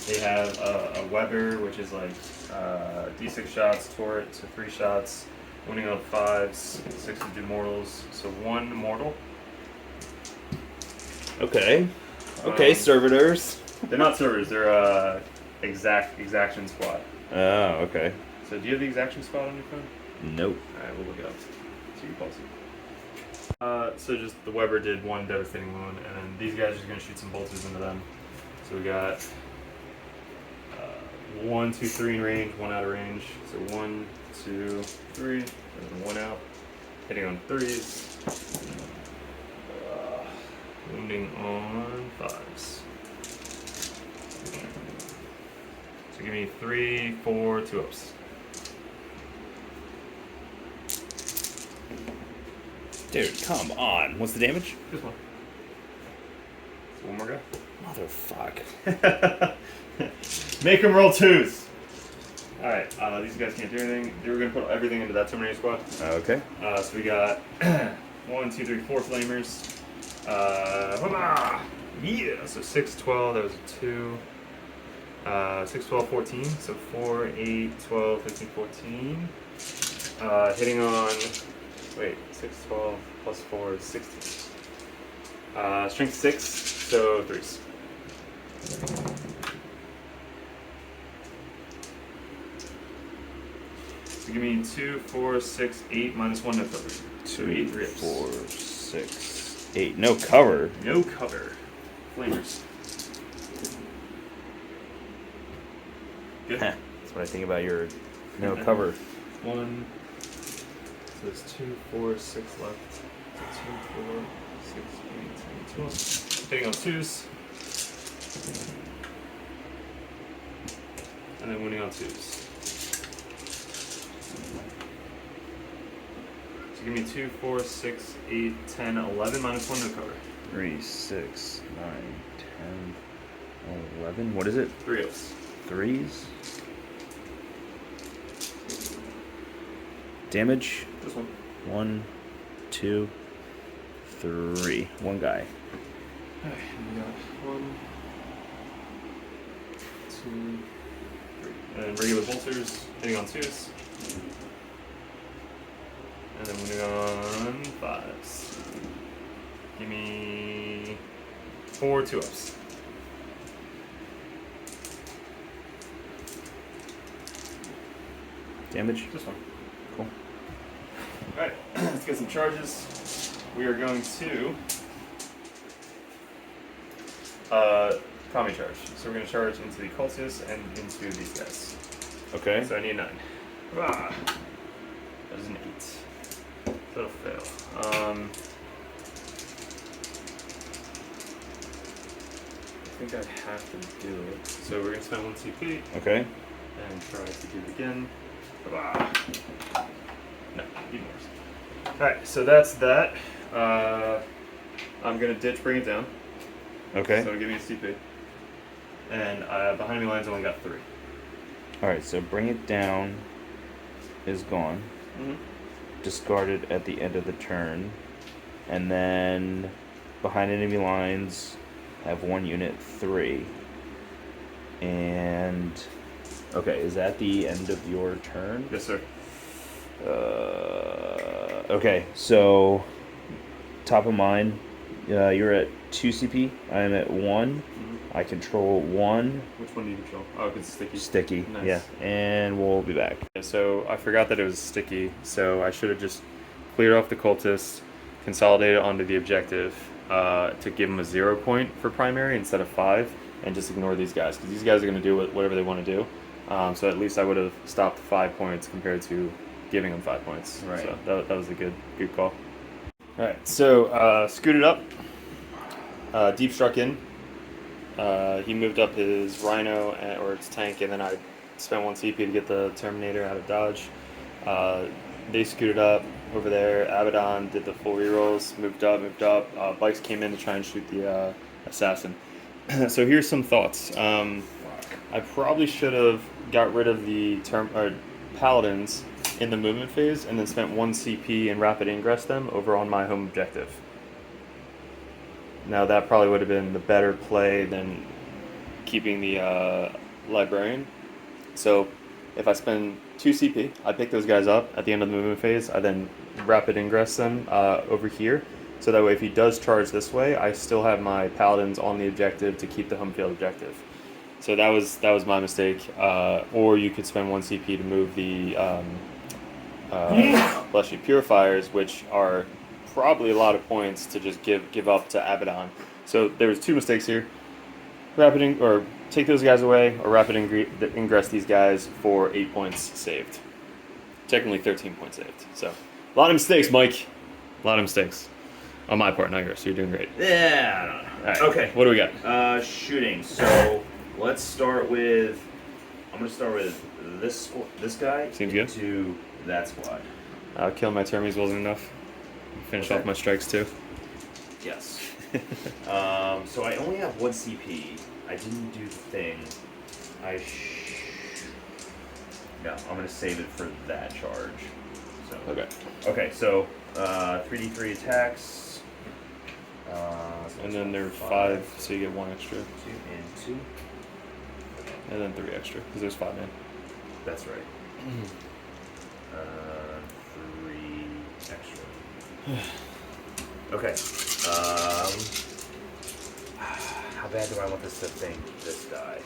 They have a Weber, which is like D6 shots, turret, so 3 shots, winning on 5s, 6 to do mortals, so 1 mortal. Okay. Okay, servitors. They're not servers, they're exaction squad. Oh, okay. So do you have the exaction squad on your phone? Nope. Alright, we'll look it up. So you pause it. So just the Weber did 1 devastating wound, and then these guys are going to shoot some bolters into them. So we got 1, 2, 3 in range, 1 out of range. So 1, 2, 3, and then 1 out. Hitting on 3s. Wounding on 5s. So give me 3, 4, 2 ups. Dude, come on. What's the damage? Just one. So one more guy. Motherfuck. Make him roll 2s. Alright, these guys can't do anything. We're going to put everything into that Terminator squad. Okay. So we got 1, 2, 3, 4 flamers. Yeah! So 6, 12, that was a 2. 6, 12, 14. So 4, 8, 12, 15, 14. Hitting on, 6, 12, plus 4 is 16. Strength 6, so 3s. So give me 2, 4, 6, 8, minus 1, no cover. 2, 8, 3 ups. 4, 6, 8. No cover. No cover. Flamers. Good. That's what I think about your no cover. 1. So there's 2, 4, 6 left. So 2, 4, 6, 8, 10, 12. Hitting on 2s. And then winning on 2s. So give me 2, 4, 6, 8, 10, 11, minus 1, no cover. 3, 6, 9, 10, 11. What is it? 3 ups. 3s. Damage. This one. 1, 2, 3. One guy. Alright, we got 1, 2, 3. And regular bolters, hitting on 2s. And then winning on 5s. Give me 4 2-ups. Damage. Just one. Cool. Alright, let's get some charges. We are going to Kami charge. So we're going to charge into the cultists and into these guys. Okay. So I need a 9. Ah, that is an 8. That'll fail. I think I have to do it. So we're going to spend 1 CP Okay. and try to do it again. Ah. No, even worse. Alright, so that's that. I'm going to ditch, bring it down. Okay. So give me a CP. And behind me lines only got 3. Alright, so bring it down is gone. Mm-hmm. Discarded at the end of the turn. And then behind enemy lines have 1 unit, 3. And okay, is that the end of your turn? Yes, sir. Okay, so top of mind, you're at 2 CP. I'm at 1. Mm-hmm. I control 1. Which one do you control? Oh, it's sticky. Sticky. Nice. Yeah, and we'll be back. So I forgot that it was sticky, so I should have just cleared off the cultist, consolidated onto the objective to give them a 0 point for primary instead of 5, and just ignore these guys, because these guys are going to do whatever they want to do. So at least I would have stopped 5 points compared to giving them 5 points. Right. So that was a good call. All right, so scooted up, deep struck in. He moved up his Rhino or his tank, and then I spent 1 CP to get the Terminator out of dodge. They scooted up over there. Abaddon did the full rerolls, moved up. Bikes came in to try and shoot the assassin. So here's some thoughts. I probably should have got rid of the paladins in the movement phase and then spent 1 CP and rapid ingress them over on my home objective. Now that probably would have been the better play than keeping the librarian. So if I spend 2 CP, I pick those guys up at the end of the movement phase. I then rapid ingress them over here. So that way if he does charge this way, I still have my paladins on the objective to keep the home field objective. So that was my mistake. Or you could spend 1 CP to move the fleshy purifiers, which are probably a lot of points to just give up to Abaddon. So there was 2 mistakes here. Or take those guys away, or rapid ingress these guys for 8 points saved. Technically 13 points saved. So a lot of mistakes, Mike. A lot of mistakes. On my part, not yours. So you're doing great. Yeah, I don't know. All right. Okay. What do we got? Shooting. So let's start with. I'm gonna start with this guy. Seems good. To that squad. Killing my termies wasn't enough. Finish off my strikes too. Yes. So I only have 1 CP. I didn't do the thing. No, I'm gonna save it for that charge. So. Okay. Okay. So 3d3 attacks. And then there are 5, so you get 1 extra. 2 and 2. And then 3 extra, because there's 5 man. That's right. 3 extra. Okay. How bad do I want this to think this guy?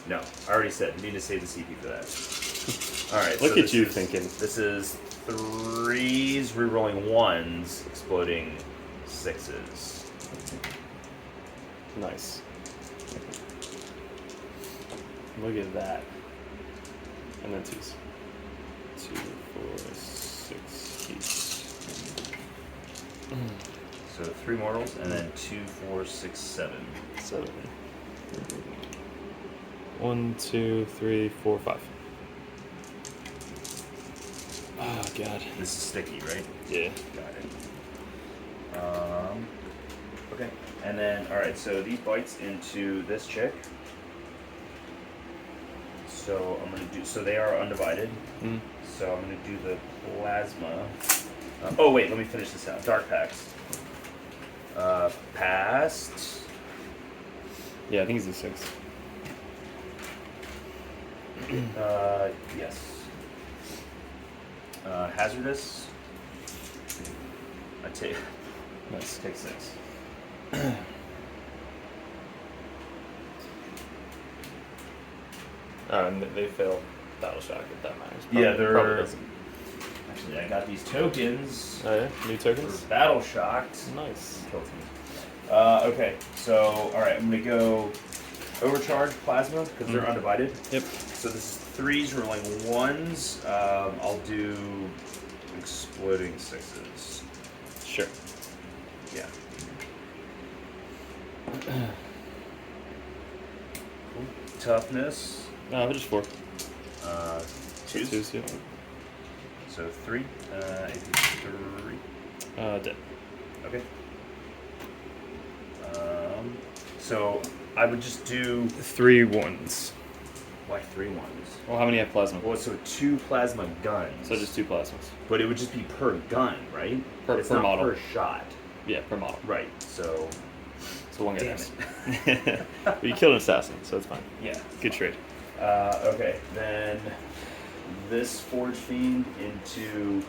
No, I already said need to save the CP for that. All right. Look so at you is, thinking. This is 3s rerolling 1s, exploding 6s. Nice. Look at that. And then 2s. 2, 4, 6 keys. So 3 mortals, and then 2, 4, 6, 7. 7. 1, 2, 3, 4, 5. Oh god. This is sticky, right? Yeah. Got it. Okay. And then, alright, so these bites into this chick. So I'm going to do, so they are undivided. Mm. So I'm going to do the plasma. Oh wait, let me finish this out. Dark Pacts. Passed. Yeah, I think he's a 6. Yes. Hazardous. I take. Nice. Take 6. And they fail battle shock if that matters. Yeah, they're. Probably doesn't. Actually, I got these tokens. Oh yeah, new tokens. For battle shocked. Nice. Kills me. Okay, so alright, I'm gonna go overcharge plasma because they're undivided. Yep. So this is 3s rolling 1s. I'll do exploding 6s. Sure. Yeah. Toughness. No, just 4. 2s. 2s, yeah. So 3. AP 3. Dead. Okay. So I would just do 3 1s. why 3 1s? Well, how many have plasma? Well, so 2 plasma guns. So just 2 plasmas. But it would just be per gun, right? It's per not model. per shot. Yeah, per model. Right. So. So 1 guy Damn dies. But you killed an assassin, so it's fine. Yeah. Good trade. Okay. Then this Forge Fiend into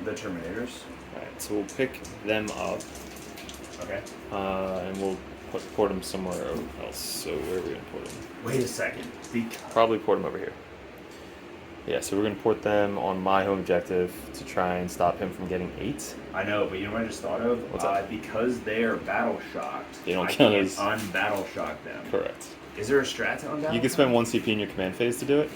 the Terminators. Alright, so we'll pick them up. Okay. And we'll port them somewhere else. So where are we going to port them? Wait a second. Probably port them over here. Yeah, so we're going to port them on my home objective to try and stop him from getting 8. I know, but you know what I just thought of? What's that? Because they are battle shocked, They don't I count can't as- unbattle shock them. Correct. Is there a strat to unbattle? You can spend 1 CP in your command phase to do it.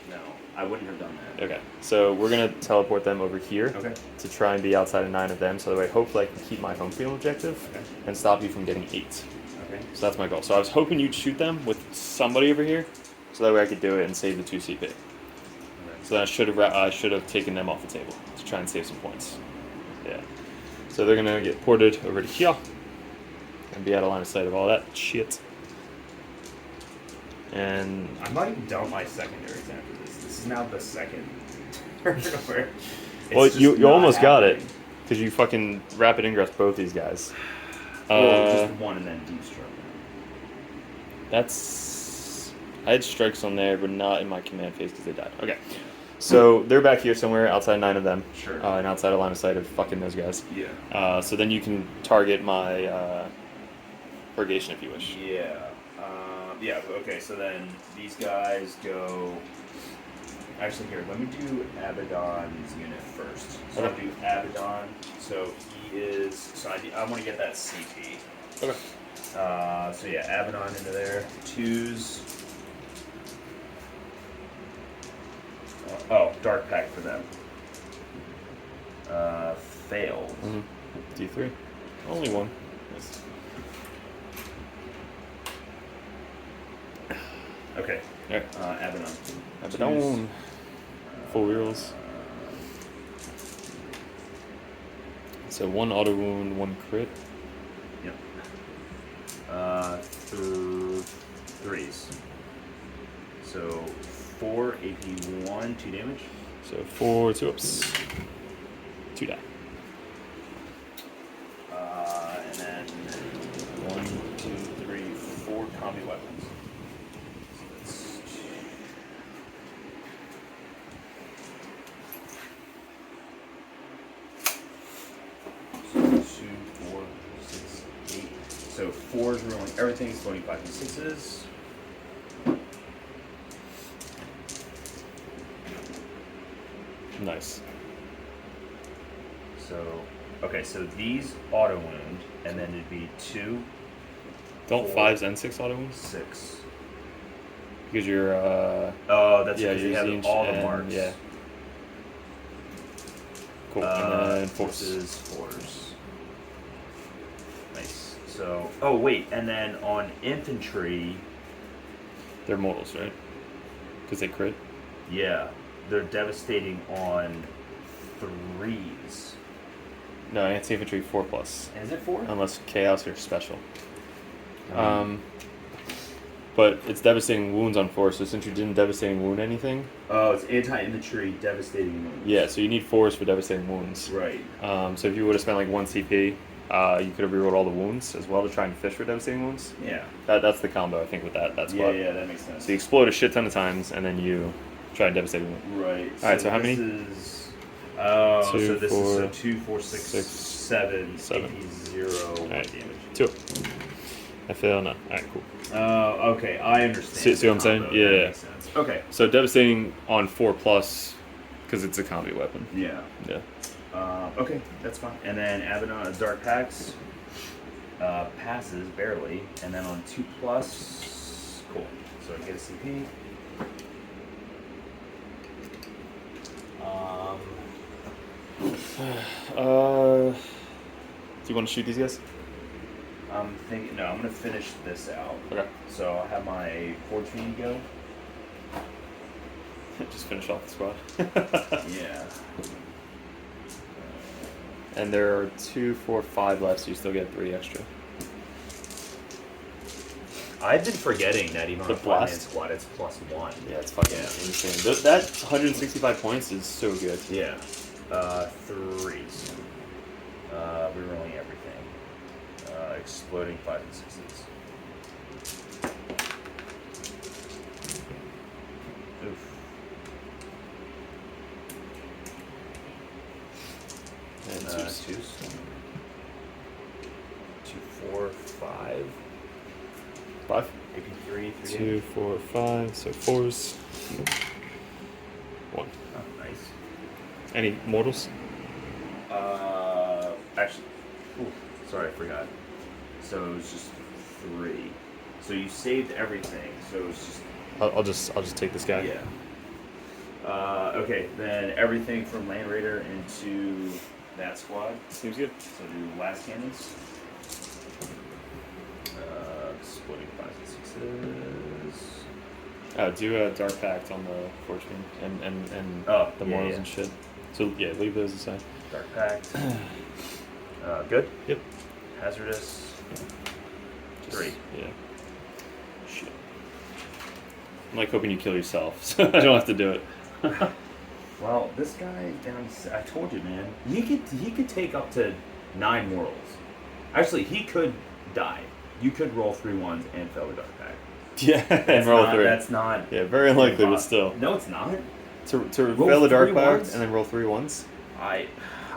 No, I wouldn't have done that. Okay, so we're going to teleport them over here Okay. to try and be outside of 9 of them, so that way hopefully I can keep my home field objective Okay. and stop you from getting 8. Okay. So that's my goal. So I was hoping you'd shoot them with somebody over here, so that way I could do it and save the 2 CP. So then I should have taken them off the table to try and save some points. Yeah. So they're gonna get ported over to here and be out of line of sight of all that shit. And I might even dump my secondaries after this. This is now the second turn where it's well, just you not almost got it happening. because you fucking rapid ingress both these guys. Well, just 1 and then deep stroke. That's I had strikes on there, but not in my command phase because they died. Okay. So they're back here somewhere outside 9 of them. Sure. And outside of line of sight of fucking those guys. Yeah. So then you can target my purgation if you wish. Yeah. Yeah, okay, so then these guys go... Actually, here, let me do Abaddon's unit first. So I'll do Abaddon. So he is... So I want to get that CP. Okay. So yeah, Abaddon into there. 2s. Oh, Dark Pact for them. Failed. D3. Only one. Nice. Okay. Alright. Abaddon. 4 wheels. So 1 auto wound, 1 crit. Yep. Threes. So 4 AP 1, 2 damage. So 4 2-ups. 2 die. And then 1, 2, 3, 4 combi weapons. So that's 2, 4, 6, 8. So 4 is rolling everything's 25 and 6s. Nice. So, okay, so these auto wound, and then it'd be 2, Don't 4, 5s and 6 auto wounds? 6. Because you're, Oh, that's yeah, because you you're have Zinch all the and- marks. Yeah. Cool. And then force. Forces, 4s. Nice. So, oh wait, and then on infantry, They're mortals, right? Because they crit? yeah, they're devastating on 3s. No, anti-infantry 4+. And is it 4? Unless chaos or special. But it's devastating wounds on 4, so since you didn't devastating wound anything, Oh, it's anti-infantry devastating wounds. yeah, so you need 4s for devastating wounds. Right. So if you would have spent like 1 CP, you could have rerolled all the wounds as well to try and fish for devastating wounds. Yeah. That's the combo, I think, with that Yeah, squad. yeah, that makes sense. So you explode a shit ton of times, and then you try and devastate a wound. Right. Alright, so how this many? Is, oh, 2, so this 4, is so 2, 4, 6, 6, 7, 7. AP 0, 1 Alright. damage. 2. I fail, no. Alright, cool. Okay, I understand. See what I'm saying? Combo, Yeah. That makes sense. Okay. So devastating on 4+, because it's a combi weapon. Yeah. Yeah. Okay, that's fine. And then Abaddon Dark Packs passes barely, and then on 2+, cool. So I get a CP. Do you want to shoot these guys? I'm thinking. No, I'm gonna finish this out. Okay. So I'll have my Forge Fiend go. Just finish off the squad. Yeah. And there are 2, 4, 5 left, so you still get 3 extra. I've been forgetting that even on The a 5-man blast? squad, it's +1. Yeah, it's fucking insane. That 165 points is so good. Yeah. 3s. Rerolling everything. Exploding 5 and 6s. Oof. And twos. 2s. 2, 4, 5. 5. AP 3, 2, 4, 5, so 4s. 1. Oh, nice. Any mortals? Actually, sorry, I forgot. So it was just 3. So you saved everything. So it was just I'll just take this guy. yeah. Okay, then everything from Land Raider into that squad. Seems good. So do last cannons. Splitting 5 and 6s. Do a Dark Pact on the Fortune and Oh, the yeah, mortals yeah. and shit. So yeah, leave those aside. Dark Pact. Good. Yep. Hazardous. 3. Yeah. Shit. I'm like hoping you kill yourself, so I don't have to do it. Well, this guy down. I told you, man. He could take up to 9 mortals. Actually, he could die. You could roll 3 1s and fail the Dark Pact. Yeah, and That's roll not, 3. That's not. Yeah, very unlikely, but still. No, it's not. To Roll fail the Dark 3 Pact ones? and then roll 3 1s? I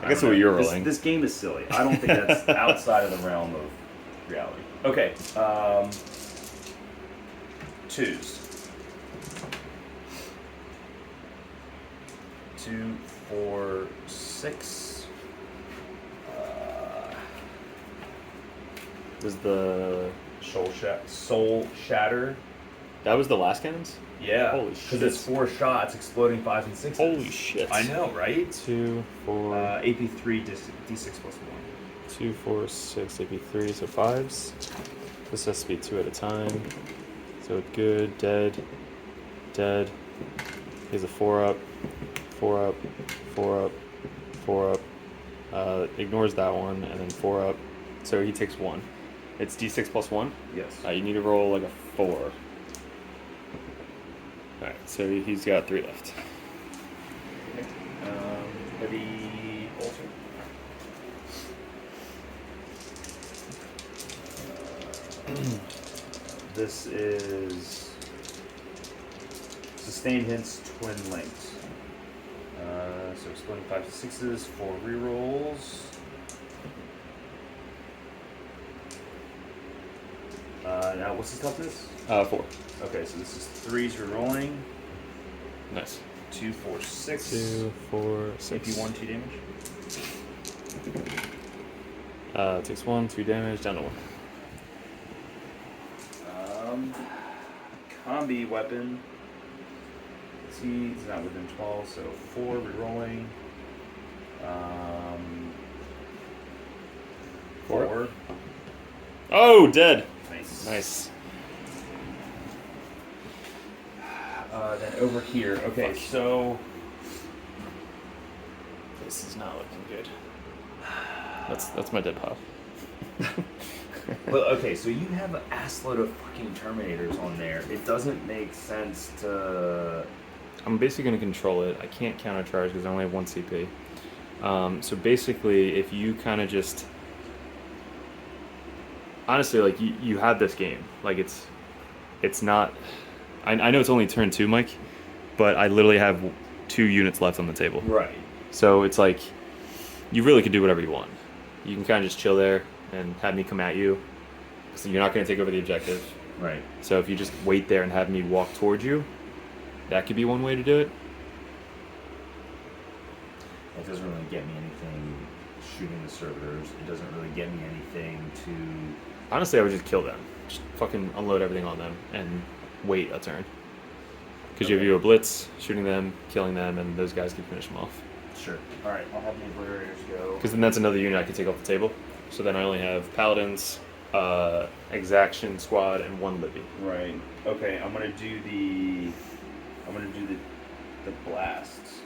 guess don't what know. you're rolling. This game is silly. I don't think that's outside of the realm of reality. Okay. 2s. 2, 4, 6. Was the Soul Shatter. That was the last cannons? Yeah. Holy Because shit. it's 4 shots, exploding 5s and 6s. Holy shit. I know, right? 2, 4, AP3, D6 plus 1. 2, 4, 6, AP3, so 5s. This has to be 2 at a time. So good, dead, dead. He's a 4 up, 4 up, 4 up, 4 up. Ignores that one, and then 4 up. So he takes 1. It's D6 plus 1? Yes. You need to roll like a 4. Alright, so he's got 3 left. Okay. Heavy bolter. This is sustained hints, twin links. So exploding 5s to 6s, 4 rerolls. Now what's the toughness? 4. Okay, so this is 3s rerolling. Nice. 2, 4, 6. 2, 4, 6. AP1, 2 damage. Takes 1, 2 damage, down to 1. Combi weapon. See, it's not within 12, so 4 rerolling. 4. Oh, dead. Nice. Nice. Then over here. Okay, so This is not looking good. That's my dead pile. well, okay, so you have an assload of fucking Terminators on there. It doesn't make sense to. I'm basically going to control it. I can't countercharge because I only have 1 CP. So basically, if you kind of just... Honestly, like, you have this game. Like, it's not... I know it's only turn 2, Mike, but I literally have 2 units left on the table. Right. So it's like, you really could do whatever you want. You can kind of just chill there and have me come at you. So you're not going to take over the objective. Right. So if you just wait there and have me walk towards you, that could be one way to do it. It doesn't really get me anything shooting the servitors. It doesn't really get me anything to... Honestly, I would just kill them. Just fucking unload everything on them and wait a turn. Because you have a blitz, shooting them, killing them, and those guys can finish them off. Sure. Alright, I'll have the Obliterators go. Because then that's another unit I can take off the table. So then I only have Paladins, Exaction Squad, and 1 Libby. Right. Okay, I'm gonna do the blasts.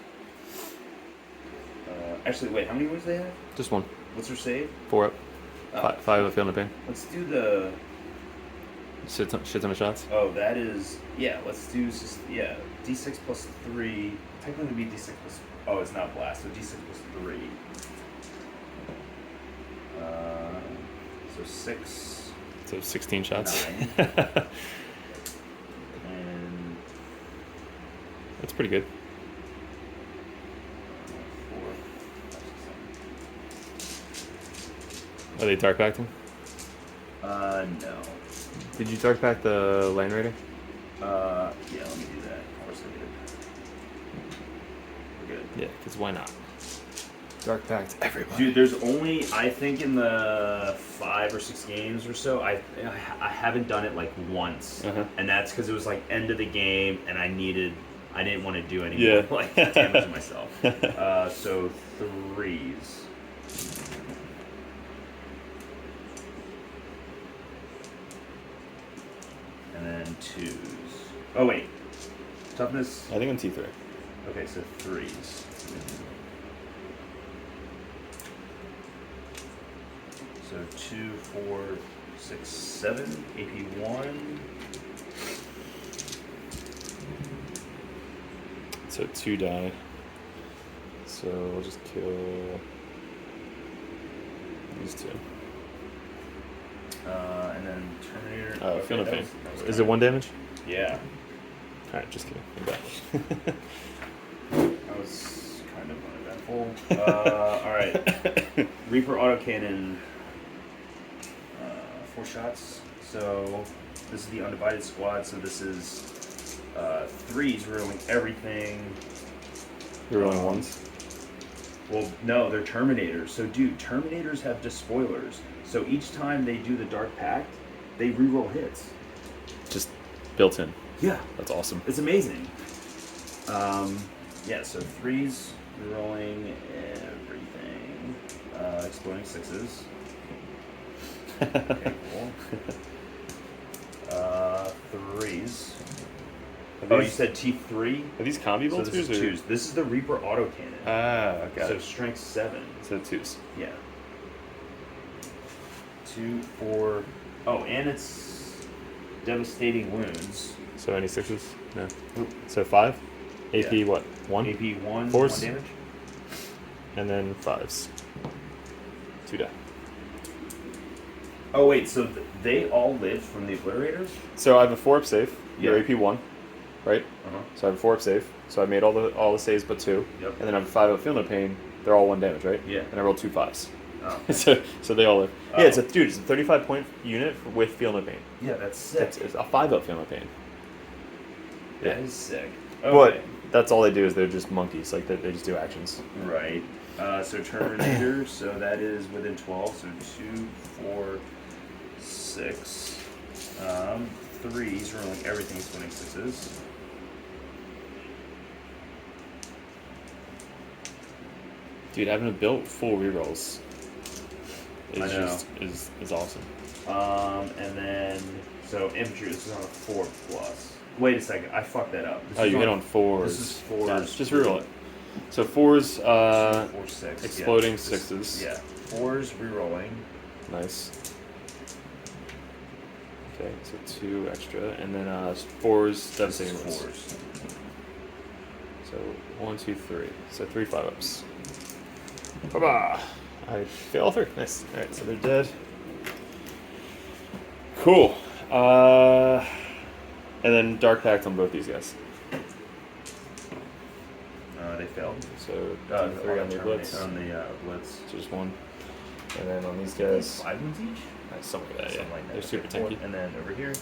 Actually, wait, how many wounds do they have? Just 1. What's their save? 4 up. Oh. 5 if feeling the pain. Let's do the... Shit ton of shots. Oh, that is... Yeah, let's do just... Yeah, D6 plus 3. Technically it'd be D6 plus... Oh, it's not blast, so D6 plus 3. So 6... So 16 shots. 9. And... That's pretty good. 4. Are they dark backed him? No. Did you dark back the Land Raider? Yeah, let me do that. Of course I did. We're good. Yeah, because why not? Dark backed everybody. Dude, there's only, I think in the 5 or 6 games or so, I haven't done it like once. And that's because it was like end of the game and I didn't want to do any more like damage to myself. So 3s. And then 2s. Oh wait. Toughness? I think I'm T3. Okay, so 3s. So 2, 4, 6, 7, AP1. So 2 die. So we'll just kill these 2. And then Terminator. Oh, feel no that pain. was Is it 1 damage? Yeah. Alright, just kidding. I'm back. That was kind of uneventful. Alright. Reaper autocannon. 4 shots. So this is the undivided squad. So this is 3s rolling everything. You're rolling 1s? Well, no, they're Terminators. So, dude, Terminators have despoilers. So each time they do the Dark Pact, they reroll hits. Just built in. Yeah, That's awesome. it's amazing. Yeah, so 3s, rolling everything. Exploding 6s. Okay, cool. 3s. Oh, you said T3? Are these combi So bolters? this is 2s. This is the Reaper autocannon. Okay. So strength 7. So 2s. Yeah. 2, 4. Oh, and it's devastating wounds. So any 6s? No. Nope. So 5? AP Yeah. what? 1? AP 1, Force? 1 damage. And then 5s. 2 die. Oh wait, so they all lived from the Obliterators? So I have a 4-up save. You're Yeah. AP 1, right? Uh-huh. So I have a 4-up save. So I made all the saves but 2. Yep. And then I have a 5-up Feel No Pain. They're all 1 damage, right? Yeah. And I rolled 2 5s. Oh. so they all live. Oh. Yeah, it's a 35-point unit with Feel No Pain. Yeah, that's sick. It's a 5-up Feel No Pain. That is sick. But Okay. that's all they do is they're just monkeys. Like they just do actions. Right. So Terminator, so that is within 12, so 2, 4, 6. 3s, rolling everything, splitting 6s. Dude, having a built full rerolls I know. is awesome. And then, so infantry, this is on a 4+. Wait a second, I fucked that up. This Oh, is you hit on 4s. This is 4s. Yeah, just reroll it. So 4s, 4, 6. exploding yeah. 6s. Yeah. 4s, rerolling. Nice. Okay, so 2 extra, and then 4s, devastating wounds. 4s. So 1, 2, 3. So 3 5-ups. Ba-ba! I fail all 3. Nice. Alright, so they're dead. Cool. And then Dark Pact on both these guys. They failed. So 3 on the Blitz. On the Blitz. So just 1. And then on these guys, 5 wounds each? something like that, yeah. Something like that. They're super Okay, tanky. And then over here,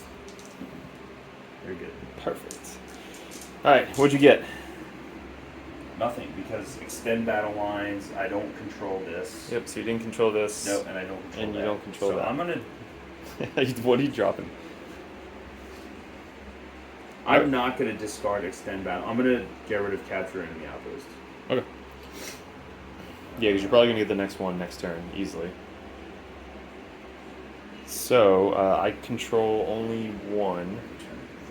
very good. Perfect. Alright, what'd you get? Nothing, because extend battle lines, I don't control this. Yep, so you didn't control this. No, and I don't control And you that. don't control so that. I'm gonna. What are you dropping? I'm not gonna discard extend battle. I'm gonna get rid of capture enemy outpost. Okay. Yeah, because you're probably going to get the next one next turn, easily. So, I control only 1.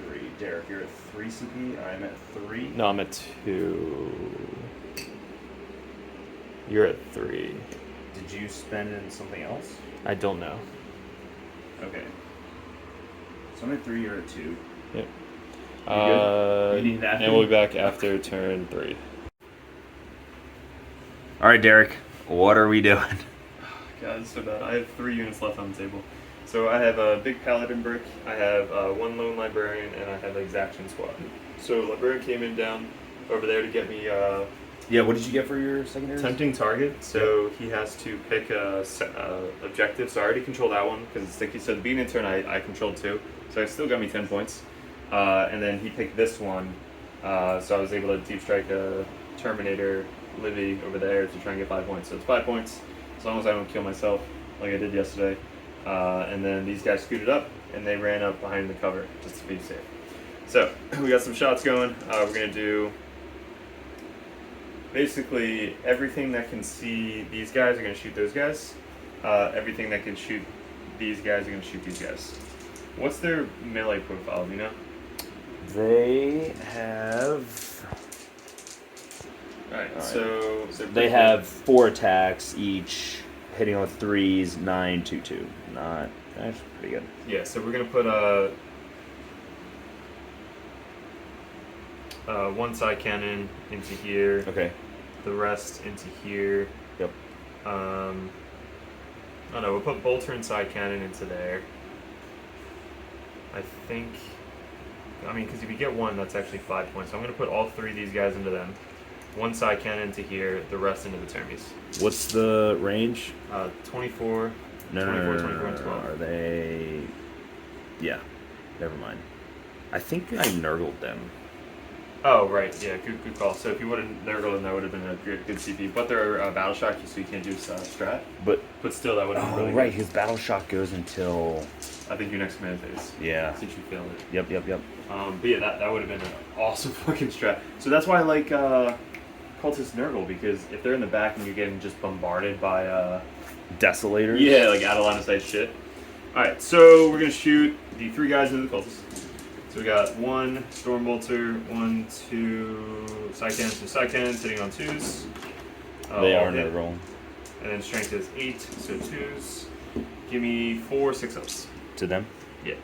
3. Derek, you're at 3 CP. I'm at 3. No, I'm at 2. You're at 3. Did you spend in something else? I don't know. Okay. So I'm at 3. You're at 2. Yep. good? You need that? And we'll be back after turn 3. All right, Derek. What are we doing? God, it's so bad. I have 3 units left on the table. So I have a big paladin brick, I have 1 lone librarian, and I have an exaction squad. So librarian came in down over there to get me Yeah. What did you get for your secondary? tempting target. So he has to pick a objective. So I already control that one because it's sticky. So the beginning turn I controlled 2. So it still got me 10 points. And then he picked this one. So I was able to deep strike a Terminator Livy over there to try and get 5 points. So it's 5 points as long as I don't kill myself like I did yesterday. And then these guys scooted up and they ran up behind the cover just to be safe. So we got some shots going. We're going to do basically everything that can see these guys are going to shoot those guys. Everything that can shoot these guys are going to shoot these guys. What's their melee profile, do you know? They have. Alright, so They have 4 attacks each, hitting on 3s, 9, 2, 2. That's pretty good. Yeah, so we're gonna put one side cannon into here. Okay. The rest into here. Yep. Oh no, we'll put bolter and side cannon into there. I think. I mean, because if you get 1, that's actually 5 points. So I'm gonna put all 3 of these guys into them. 1 side cannon into here. The rest into the termies. What's the range? 24. No, 24, 24, and 12. Are they? Yeah. Never mind. I think I nurgled them. Oh, right. Yeah, good call. So if you would have nurgled them, that would have been a good CP. But they're battle shock, so you can't do strat. But still, that would have been really right, good. his battle shock goes until. I think your next command phase. Yeah. Since you failed it. Yep. But yeah, that would have been an awesome fucking strat. So that's why I like Cultist Nurgle, because if they're in the back and you're getting just bombarded by Desolators? yeah, like out of line of sight shit. Alright, so we're gonna shoot the 3 guys into the cultists. So we got 1 Stormbolter, 1, 2 side cannons, 2 side cannons hitting on 2s. They all are hit. Nurgle. And then strength is 8, so 2s. Give me 4 6-ups. To them? Yeah.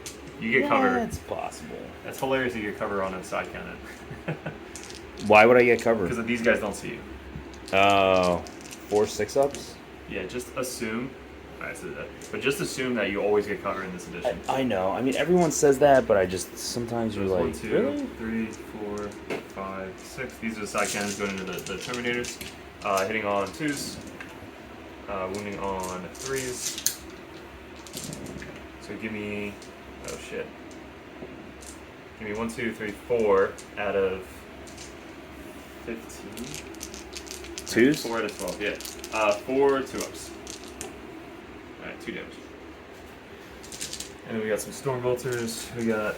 You get cover. That's possible. That's hilarious you get cover on a side cannon. Why would I get covered? Because these guys don't see you. Oh, 4 6-ups? Yeah, just assume. Alright, so but just assume that you always get cover in this edition. I know. I mean, everyone says that, but I just sometimes you're like, 1, 2, really? 3, 4, 5, 6. These are the side cannons going into the Terminators. Hitting on 2s. Wounding on 3s. So give me. Oh shit. Give me 1, 2, 3, 4 out of 15. 2s? 4 out of 12, yeah. 4 2-ups. Alright, 2 damage. And then we got some Stormbolters. We got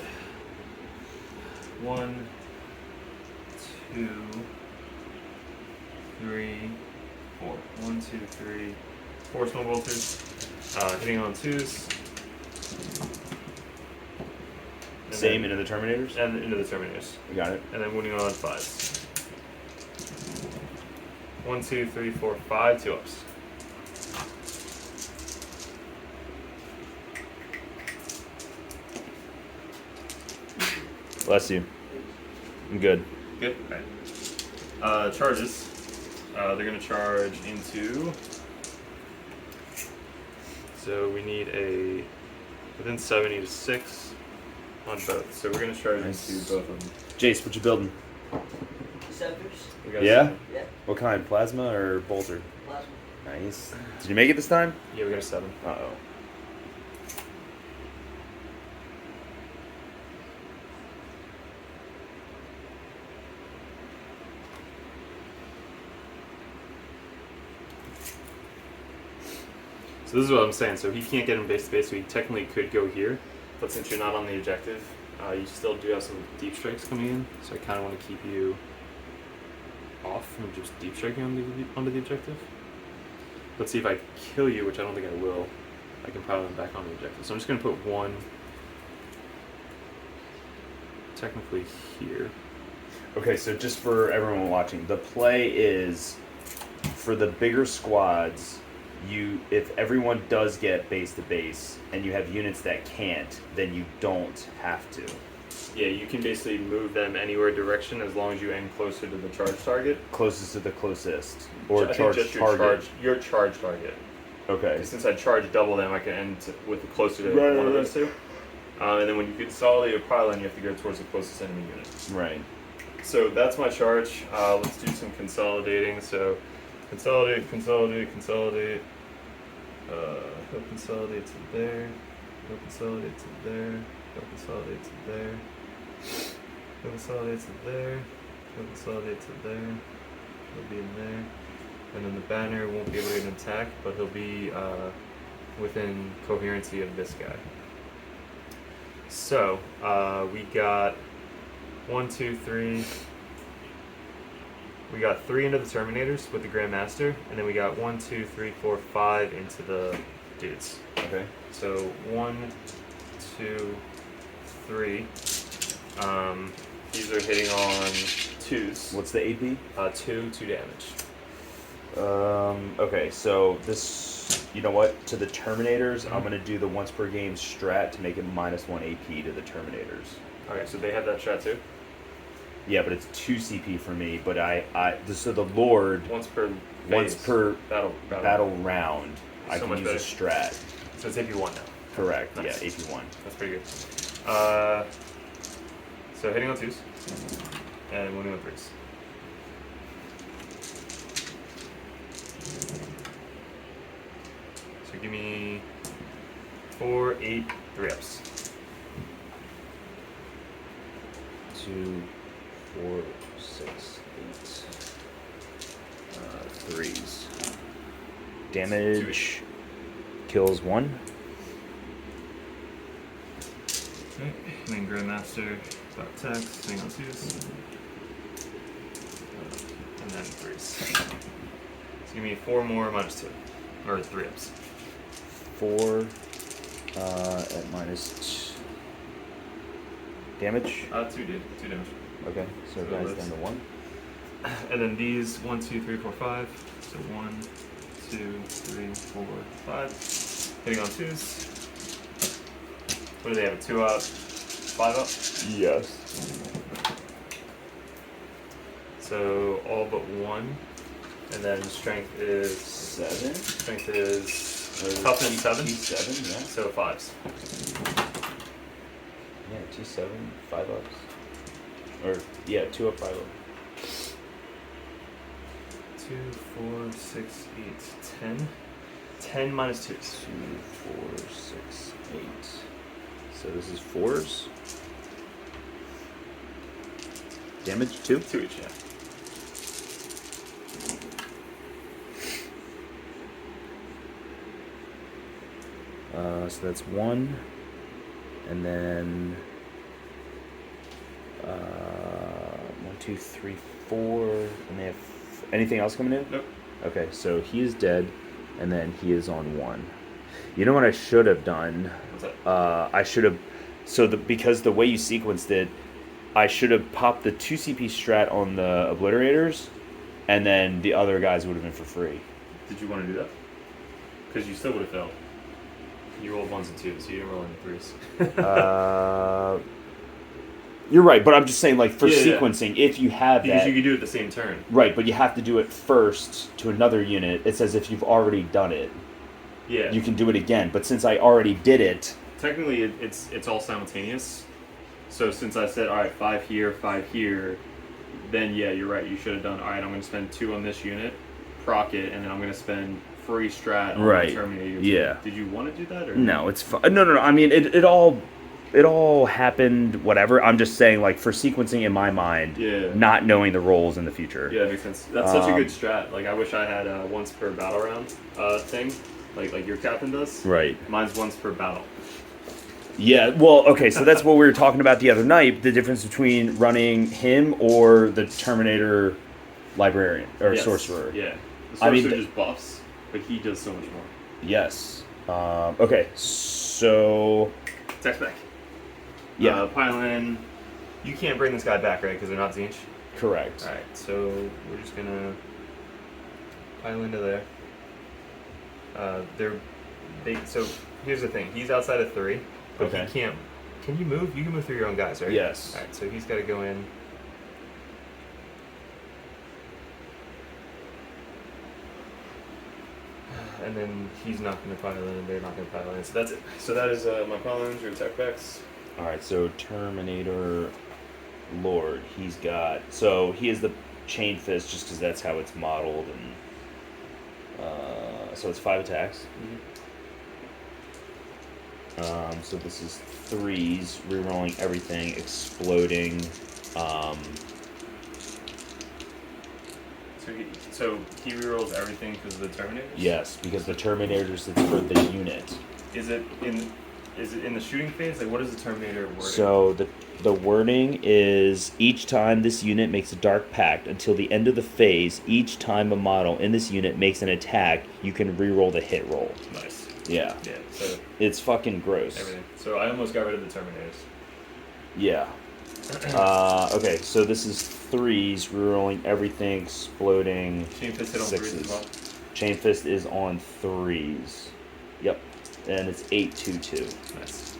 1, 2, 3, 4. 1, 2, 3, 4 Stormbolters. Hitting on 2s. And Same then, into the Terminators? And into the Terminators. We got it. And then wounding on 5s. 1, 2, 3, 4, 5 2-ups. Bless you. I'm good. Good. Alright. Charges. They're going to charge into. So we need a within 70 to 6 on both. So we're going to charge Nice. into both of them. Jace, what you building? Scepters, We got Yeah? 7. yeah, What kind? Plasma or bolter? plasma. Nice. Did you make it this time? Yeah, we got a 7. Uh-oh. So this is what I'm saying. So he can't get him base to base, so he technically could go here. But since you're not on the objective, you still do have some deep strikes coming in. So I kind of want to keep you off from just deep striking onto the objective. Let's see if I kill you, which I don't think I will. I can probably back on the objective. So I'm just going to put 1 technically here. Okay, so just for everyone watching, the play is for the bigger squads, if everyone does get base to base and you have units that can't, then you don't have to. Yeah, you can basically move them anywhere direction as long as you aim closer to the charge target. Closest to the closest. Or I think charge just target. your charge target. Okay. Since I charge double them, I can end with closer to Right, one of right, those 2. And then when you consolidate your pylon, you have to go towards the closest enemy unit. Right. So that's my charge. Let's do some consolidating. So consolidate. He'll consolidate to there. He'll consolidate to there. He'll consolidate to there. He'll consolidate to there. He'll consolidate to there. He'll be in there. And then the banner won't be able to get an attack, but he'll be within coherency of this guy. So we got 1, 2, 3. We got 3 into the Terminators with the Grandmaster, and then we got 1, 2, 3, 4, 5 into the dudes. Okay. So 1, 2, 3. These are hitting on 2s. What's the AP? 2 damage. Okay, so this, you know what? To the Terminators, I'm going to do the once per game strat to make it -1 AP to the Terminators. Okay, so they have that strat too. Yeah, but it's 2 CP for me, but so the Lord, Once per battle round, I So can much use a strat. So it's AP1 now. Correct, Nice. yeah, AP1. That's pretty good. So hitting on 2s and wounding on 3s. So give me 4, 8, 3-ups. 2, 4, 6, 8. 3s. Damage kills 1. Okay, and then Grandmaster, about attacks, hang on 2s. And then 3s. So give me 4 more minus 2. Or 3 ups. 4 at minus damage. 2 did. 2 damage. Okay, so So guys that's- down to 1. And then these 1, 2, 3, 4, 5. So 1, 2, 3, 4, 5. Hitting on 2s. What do they have? A 2 up, 5 up? Yes. So all but 1. And then strength is 7. strength is toughness 7. 7, yeah. So 5s. Yeah, 2, 7, 5 ups. Or, yeah, 2 up, 5 up. 2, 4, 6, 8, 10. 10 minus 2s. 2, 4, 6, 8. So this is 4s. Damage 2? 2 each, yeah. So that's 1. And then 1, 2, 3, 4. And they have anything else coming in? Nope. Okay, so he is dead, and then he is on 1. You know what I should have done? What's that? I should have. Because the way you sequenced it, I should have popped the 2 CP strat on the obliterators, and then the other guys would have been for free. Did you want to do that? Because you still would have failed. You rolled 1s and 2s, so you didn't roll any 3s. You're right, but I'm just saying, like, for Yeah. sequencing, if you have Because that. you could do it the same turn. Right, but you have to do it first to another unit. It's as if you've already done it. Yeah. You can do it again, but since I already did it. Technically, it's all simultaneous. So since I said, all right, 5 here, 5 here, then yeah, you're right. You should have done, all right, I'm going to spend 2 on this unit, proc it, and then I'm going to spend free strat on Right. the Terminator. Yeah. Did you want to do that? Or No, it's fine. No. I mean, it all happened, whatever. I'm just saying, like, for sequencing in my mind, Yeah. not knowing the roles in the future. Yeah, that makes sense. That's such a good strat. Like, I wish I had a once per battle round thing, like your captain does. Right. Mine's once per battle. Yeah, well, okay, so that's what we were talking about the other night, the difference between running him or the Terminator librarian, or Yes. sorcerer. Yeah. The I mean, sorcerer just buffs, but he does so much more. Yes. Okay, so... Text back. Yeah. Pile in. You can't bring this guy back, right? Because they're not Zinch. Correct. Alright, so we're just gonna pile into there. So here's the thing. He's outside of 3, but Okay. he can't. Can you move? You can move through your own guys, right? Yes. Alright, so he's got to go in. And then he's not going to pile in, and they're not going to pile in. So that's it. So that is my pile ins, your attack backs. Alright, so Terminator Lord, he's got... So he is the Chain Fist just because that's how it's modeled, and... so it's 5 attacks. So this is 3s, rerolling everything, exploding. So he rerolls everything because of the Terminators? Yes, because the Terminators is for the unit. Is it in the shooting phase? Like, what is the Terminator wording? So the wording is each time this unit makes a Dark Pact until the end of the phase, each time a model in this unit makes an attack, you can reroll the hit roll. Nice. Yeah. Yeah, so It's fucking gross. everything. So I almost got rid of the Terminators. Yeah. Okay, so this is 3s, rerolling everything, exploding. Chain Fist hit on 3s as 6s. well. Chain Fist is on 3s. Yep. And it's 8/2/2. Nice.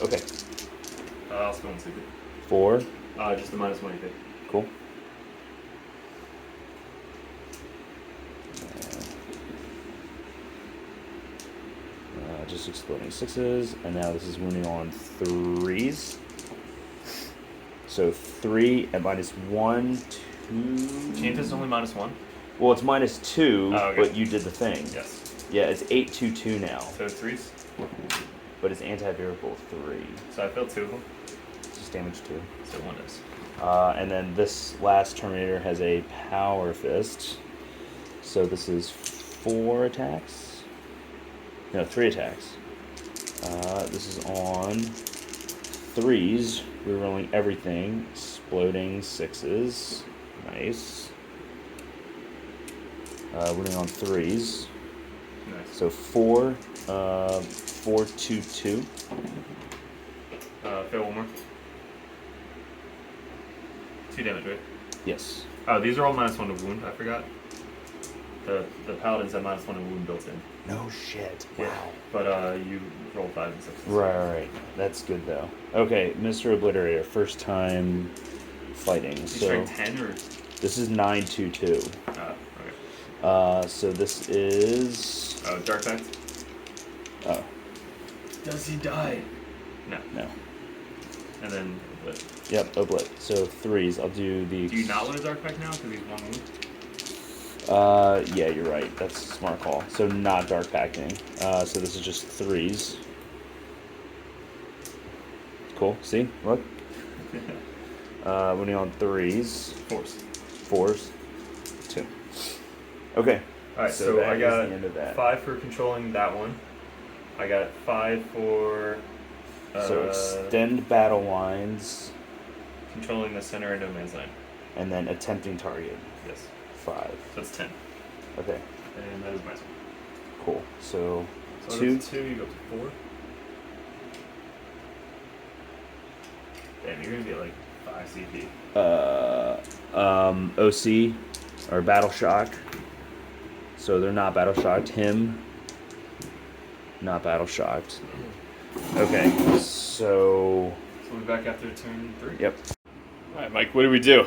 Okay. I'll spell in secret. 4. Just the -1 you pick. Cool. Just exploding 6s, and now this is wounding on 3s. So 3 at -1, 2. Chain Fist is only -1? Well, it's -2, Oh, okay. but you did the thing. Yes. Yeah, it's 8/2/2 now, So 3s? but it's anti-variable 3. So I failed 2 of them. It's just damage 2. So 1 is. And then this last Terminator has a Power Fist. So this is 4 attacks. No, 3 attacks. This is on threes, we're rolling everything. Exploding sixes. Nice. Winning on threes. Nice. So 4, 4, 2, 2. Fail one more. 2 damage, right? Yes. Oh, these are all -1 to wound. I forgot. The paladins have -1 to wound built in. No shit. Yeah. But you roll 5 and 6. Right. That's good though. Okay, Mr. Obliterator, first time fighting. He's So trying 10 or? this is 9, 2, 2. Okay. So this is. Oh, Dark Pact? Oh. Does he die? No. No. And then what? Yep, Oblit. So threes. I'll do the. Do you not want a Dark Pact now because he's 1 wound? Yeah, you're right. That's a smart call. So not dark packing. So this is just threes. Cool. See? Look. Winning on threes. Fours. 2. Okay. Alright, So so that I is got the end of that. 5 for controlling that one. I got 5 for So extend battle lines controlling the center and no man's land. and then attempting target. Yes. 5. So it's 10. Okay. And that is my turn. Cool. So So 2. that's 2, you go to 4. Damn, you're gonna get like 5 CP. OC or battle shock. So they're not battle shocked. Him, not battle shocked. Okay, so So we'll be back after turn 3. yep. Alright, Mike, what do we do?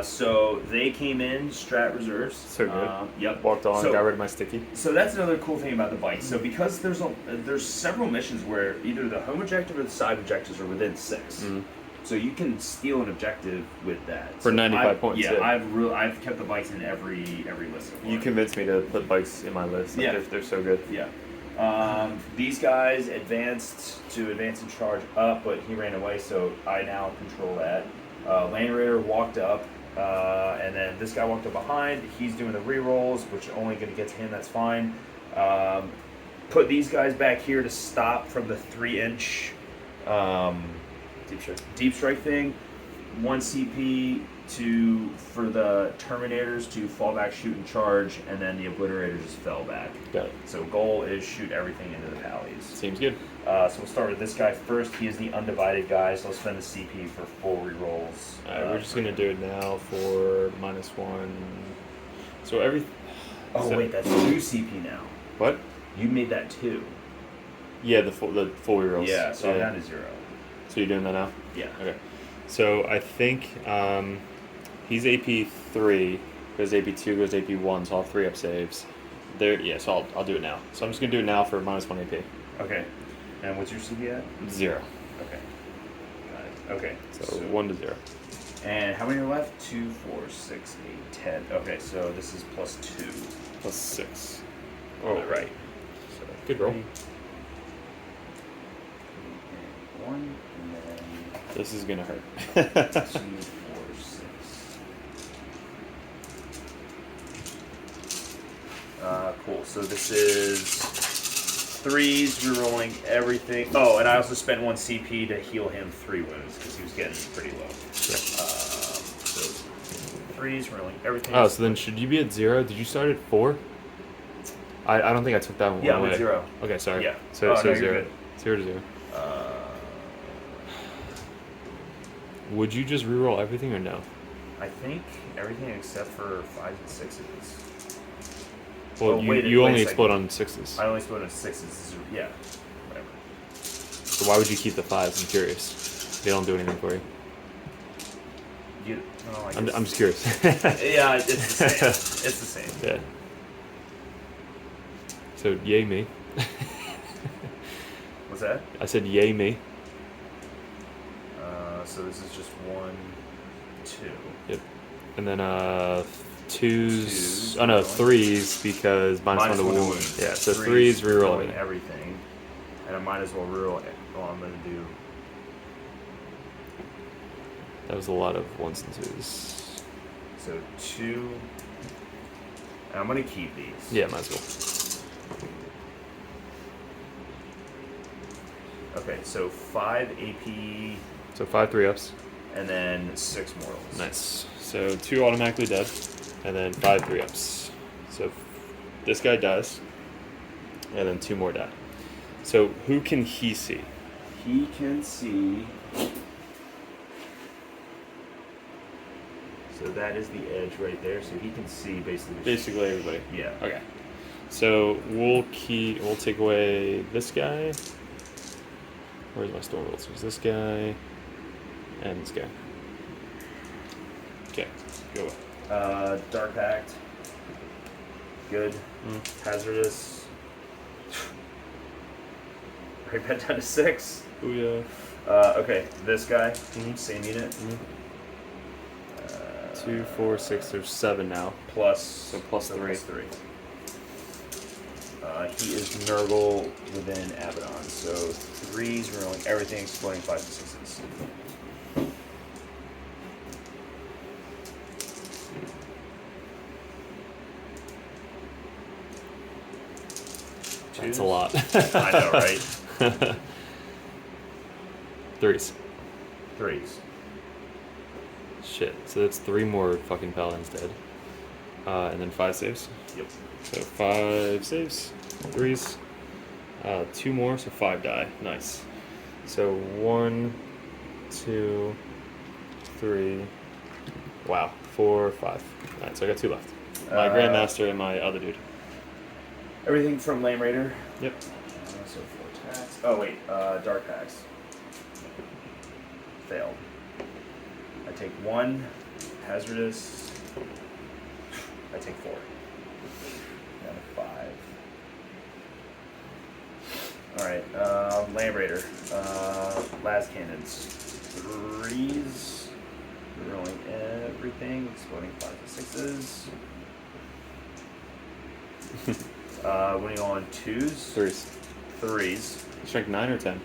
So they came in strat reserves. So good. Yep. Walked on, So- got rid of my sticky. So that's another cool thing about the bike. So because there's several missions where either the home objective or the side objectives are within 6. So you can steal an objective with that. For So 95 points, Yeah, yeah. I've kept the bikes in every list. So far. You convinced me to put bikes in my list. Like, Yeah. They're so good. Yeah. These guys advanced and charge up, but he ran away, so I now control that. Land Raider walked up, and then this guy walked up behind. He's doing the rerolls, which are only going to get to him. That's fine. Put these guys back here to stop from the 3-inch deep strike thing. 1 CP for the Terminators to fall back, shoot, and charge, and then the Obliterators just fell back. Got it. So goal is shoot everything into the pallies. Seems good. So we'll start with this guy first. He is the undivided guy, so I'll spend the CP for 4 rerolls. Alright, we're just gonna do it now for -1. So every. Oh so- wait, that's 2 CP now. What? You made that 2. Yeah, the full rerolls. Yeah, so I'm down to 0. So you're doing that now? Yeah. Okay. So I think he's AP 3, goes AP 2, goes AP 1, so I'll have 3 up saves. There, yeah. So I'll do it now. So I'm just gonna do it now for -1 AP. Okay. And what's your CP at? 0. Okay. Got it. Okay. So 1 to 0. And how many are left? 2, 4, 6, 8, 10. Okay, so this is +2. Plus 6. Oh, right. So Good roll. 3, 1, and then This is gonna hurt. 2, 4, 6. Cool. So this is 3s, rerolling everything. Oh, and I also spent 1 CP to heal him 3 wounds because he was getting pretty low. So 3s, rerolling everything. Oh, so then should you be at 0? Did you start at 4? I don't think I took that one Yeah, I'm away. at 0. Okay, sorry. Yeah. So, Oh, so no, you're 0. good. 0 to 0. Would you just reroll everything or no? I think everything except for 5s and 6s. Well, Oh, you, wait, you wait a only second. explode on 6s. I only split on 6s. Yeah. Whatever. So why would you keep the 5s? I'm curious. They don't do anything for you. I'm just curious. Yeah, it's the same. It's the same. Yeah. So yay me. What's that? I said yay me. So this is just 1, 2. Yep. And then twos. Twos, Oh no, rerolling. 3s because -1 to wound. Yeah. So 3s rerolling reroll. everything, and I might as well reroll it. Well, I'm gonna do. That was a lot of 1s and 2s. So 2. And I'm gonna keep these. Yeah, might as well. Okay, so 5 AP So 5 3-ups. and then 6 mortals. Nice. So 2 automatically dead, and then 5 3-ups. So this guy dies, and then 2 more die. So who can he see? He can see. So that is the edge right there. So he can see Basically everybody. Yeah. Okay. So we'll take away this guy. Where's my store rules? There's this guy and this guy. Okay, go away. Dark Act. Good. Hazardous. Right back down to 6. Booyah. Okay, this guy. Same unit. 2, 4, 6. There's 7 now. Plus 3. Plus 3. He is Nurgle within Abaddon, so 3s rolling everything, exploding 5 to 6s. That's a lot. I know, right? 3s. 3s. Shit. So that's 3 more fucking paladins dead. And then 5 saves. Yep. So 5 saves, 3s, 2 more, so 5 die. Nice. So 1, 2, 3, wow, 4, 5. Alright, so I got 2 left. My Grandmaster and my other dude. Everything from Lame Raider. Yep. So 4 attacks. Oh wait, Dark Axe. Failed. I take 1. Hazardous. I take 4. Down to 5. Alright, Land Raider. Las Cannons. 3s. Rolling everything, exploding 5 to 6s. Winning on 2s. 3s. 3s. Strength 9 or 10?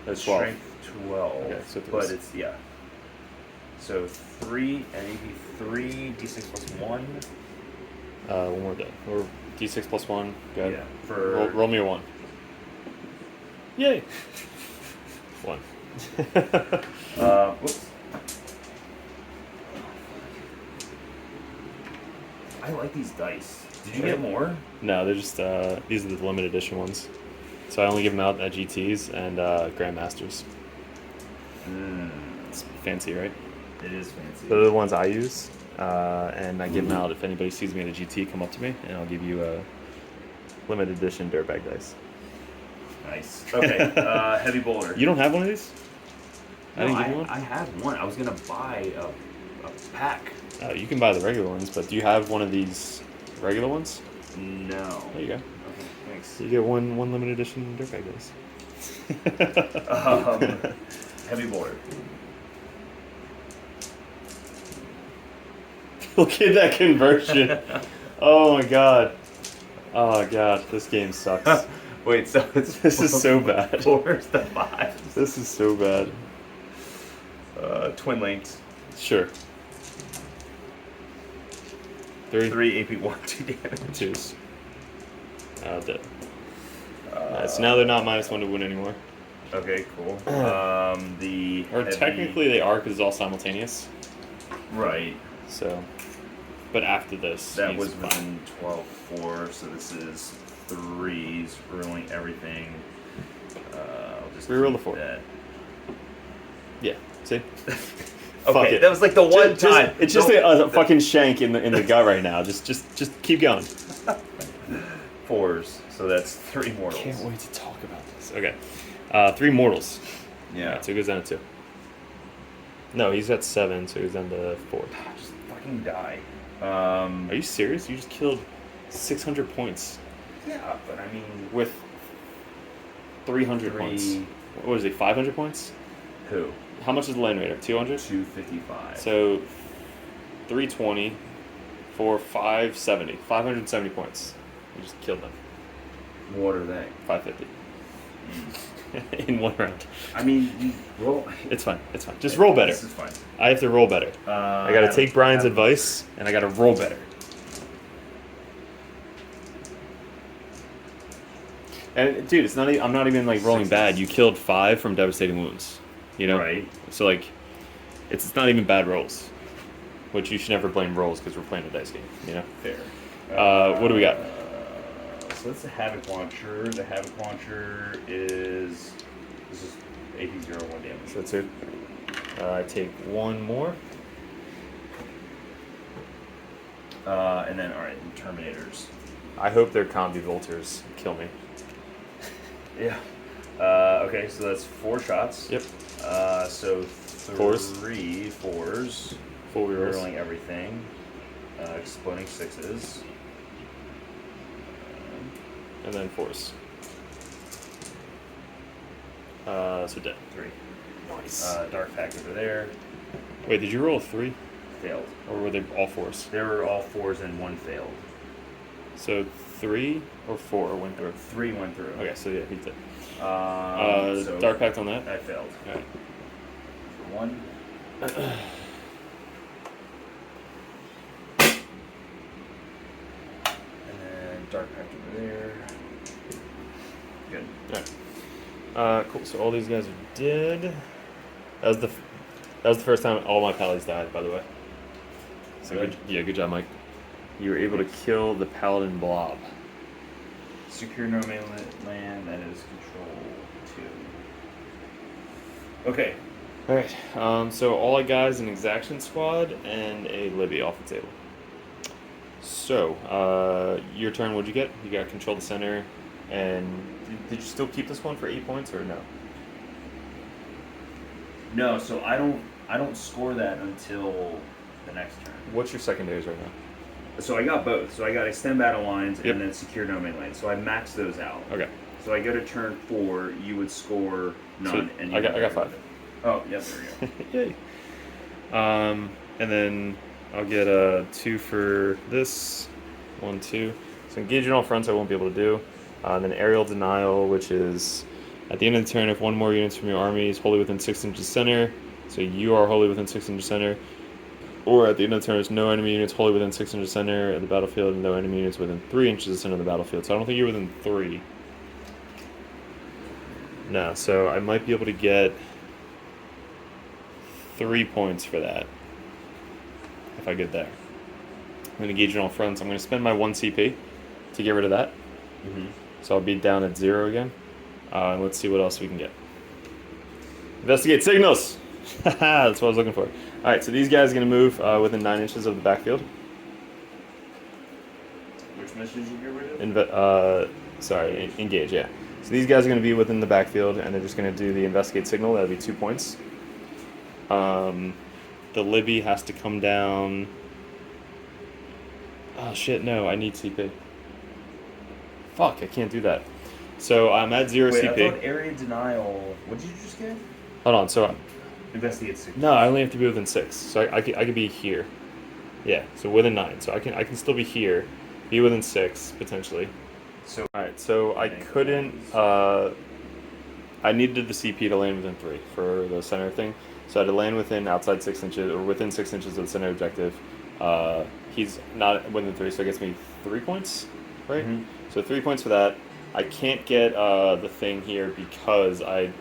That's 12. Strength 12. Okay, so 3s. But it's, yeah. So 3, and maybe 3, d6 plus 1. One more die. Or d6 plus 1. Go ahead. Yeah, for... Roll me a 1. Yay! 1. Whoops. I like these dice. Did you get more? No, they're just, these are the limited edition ones. So I only give them out at GTs and Grandmasters. It's fancy, right? It is fancy. Those are the ones I use. And I give them out if anybody sees me at a GT, come up to me, and I'll give you a limited edition dirtbag dice. Nice. Okay, Heavy Boulder. You don't have one of these? No, I didn't give you one? I had one. I was going to buy a pack. You can buy the regular ones, but do you have one of these regular ones? No. There you go. Okay, thanks. You get one limited edition dirtbag dice. Heavy Boulder. Look at that conversion. Oh my god. Oh god, this game sucks. Wait, so it's This is so bad. 4s to 5s. This is so bad. Twin linked. Sure. 3 AP 1, 2 damage. 2s. Dead. So now they're not -1 to win anymore. Okay, cool. The Or heavy... technically they are because it's all simultaneous. Right. So, but after this, That he's was fine. within 12-4, so this is 3s, ruling everything. I'll just Reroll keep the 4. that. Yeah. See. Okay, Fuck it. that was like the one time. It's just a fucking shank in the gut right now. Just keep going. 4s, so that's 3 mortals. Can't wait to talk about this. Okay, 3 mortals. Yeah. Alright, so he goes down to 2. No, he's at 7, so he goes down to 4. Just fucking die. Are you serious? You just killed 600 points Yeah, but I mean, with 300 3... points. What is he? 500 points? Who? How much is the Land Raider? 200. 255. So 320 for 570. 570 points. You just killed them. What are they? 550. In one round. I mean, you roll. It's fine. It's fine. Just roll better. This is fine. I have to roll better. I gotta take Brian's advice, and I gotta roll better. And dude, it's not. I'm not even like rolling bad. You killed 5 from devastating wounds. You know. Right. So like, it's not even bad rolls. Which you should never blame rolls because we're playing a dice game. You know. Fair. What do we got? So that's the Havoc Launcher. The Havoc Launcher is... This is AP 01 damage. So that's it. I take 1 more. And then, alright, Terminators. I hope their combi volters kill me. Yeah. Okay, so that's 4 shots. Yep. So Fours. 3 4s. Full rerolls. Rolling everything. Exploding 6s. And then 4s. So dead. 3. Nice. Dark Pact over there. Wait, did you roll a 3? Failed. Or were they all 4s? They were all 4s and 1 failed. So 3 or 4 went through? 3 went through. Okay, so yeah, he did. So Dark Pact on that? I failed. Alright. For 1. And then Dark Pact over there. Good. Alright. Cool, so all these guys are dead. That was the first time all my pallets died, by the way. So good job, Mike. You were able to kill the paladin blob. Secure no mainland land, that is control 2. Okay. Alright, so all I got is an exaction squad and a Libby off the table. So, your turn, what'd you get? You got control the center, and did you still keep this one for 8 points or no? No, so I don't score that until the next turn. What's your secondaries right now? So I got both. So I got extend battle lines Yep. and then secure no main lane. So I maxed those out. Okay. So I go to turn 4, you would score none, So and you I got 5. Oh, yep, there we go. Yay. And then I'll get a 2 for this. 1, 2. So engage in all fronts I won't be able to do. And then aerial denial, which is at the end of the turn, if 1 more units from your army is wholly within 6 inches center, so you are wholly within 6 inches center, or at the end of the turn, there's no enemy units wholly within 6 inches center of the battlefield, and no enemy units within 3 inches of center of the battlefield. So I don't think you're within 3. No, so I might be able to get 3 points for that if I get there. I'm going to engage in all fronts. I'm going to spend my 1 CP to get rid of that. Mm-hmm. So I'll be down at 0 again. Let's see what else we can get. Investigate signals! That's what I was looking for. Alright, so these guys are going to move within 9 inches of the backfield. Which mission did you get rid of? Engage, yeah. So these guys are going to be within the backfield, and they're just going to do the investigate signal. That'll be 2 points. The Libby has to come down. Oh shit, no, I need CP. Fuck, I can't do that. So I'm at 0 Wait, CP. I thought area denial. What did you just get? Hold on, so Investigate 6. no, I only have to be within 6. So I could be here. Yeah, so within 9. So I can still be here, be within 6 potentially. So Alright, so I couldn't. I needed the CP to land within 3 for the center thing. So I had to land within outside 6 inches or within 6 inches of the center objective. He's not within 3, so it gets me 3 points, right? Mm-hmm. So 3 points for that. I can't get the thing here because I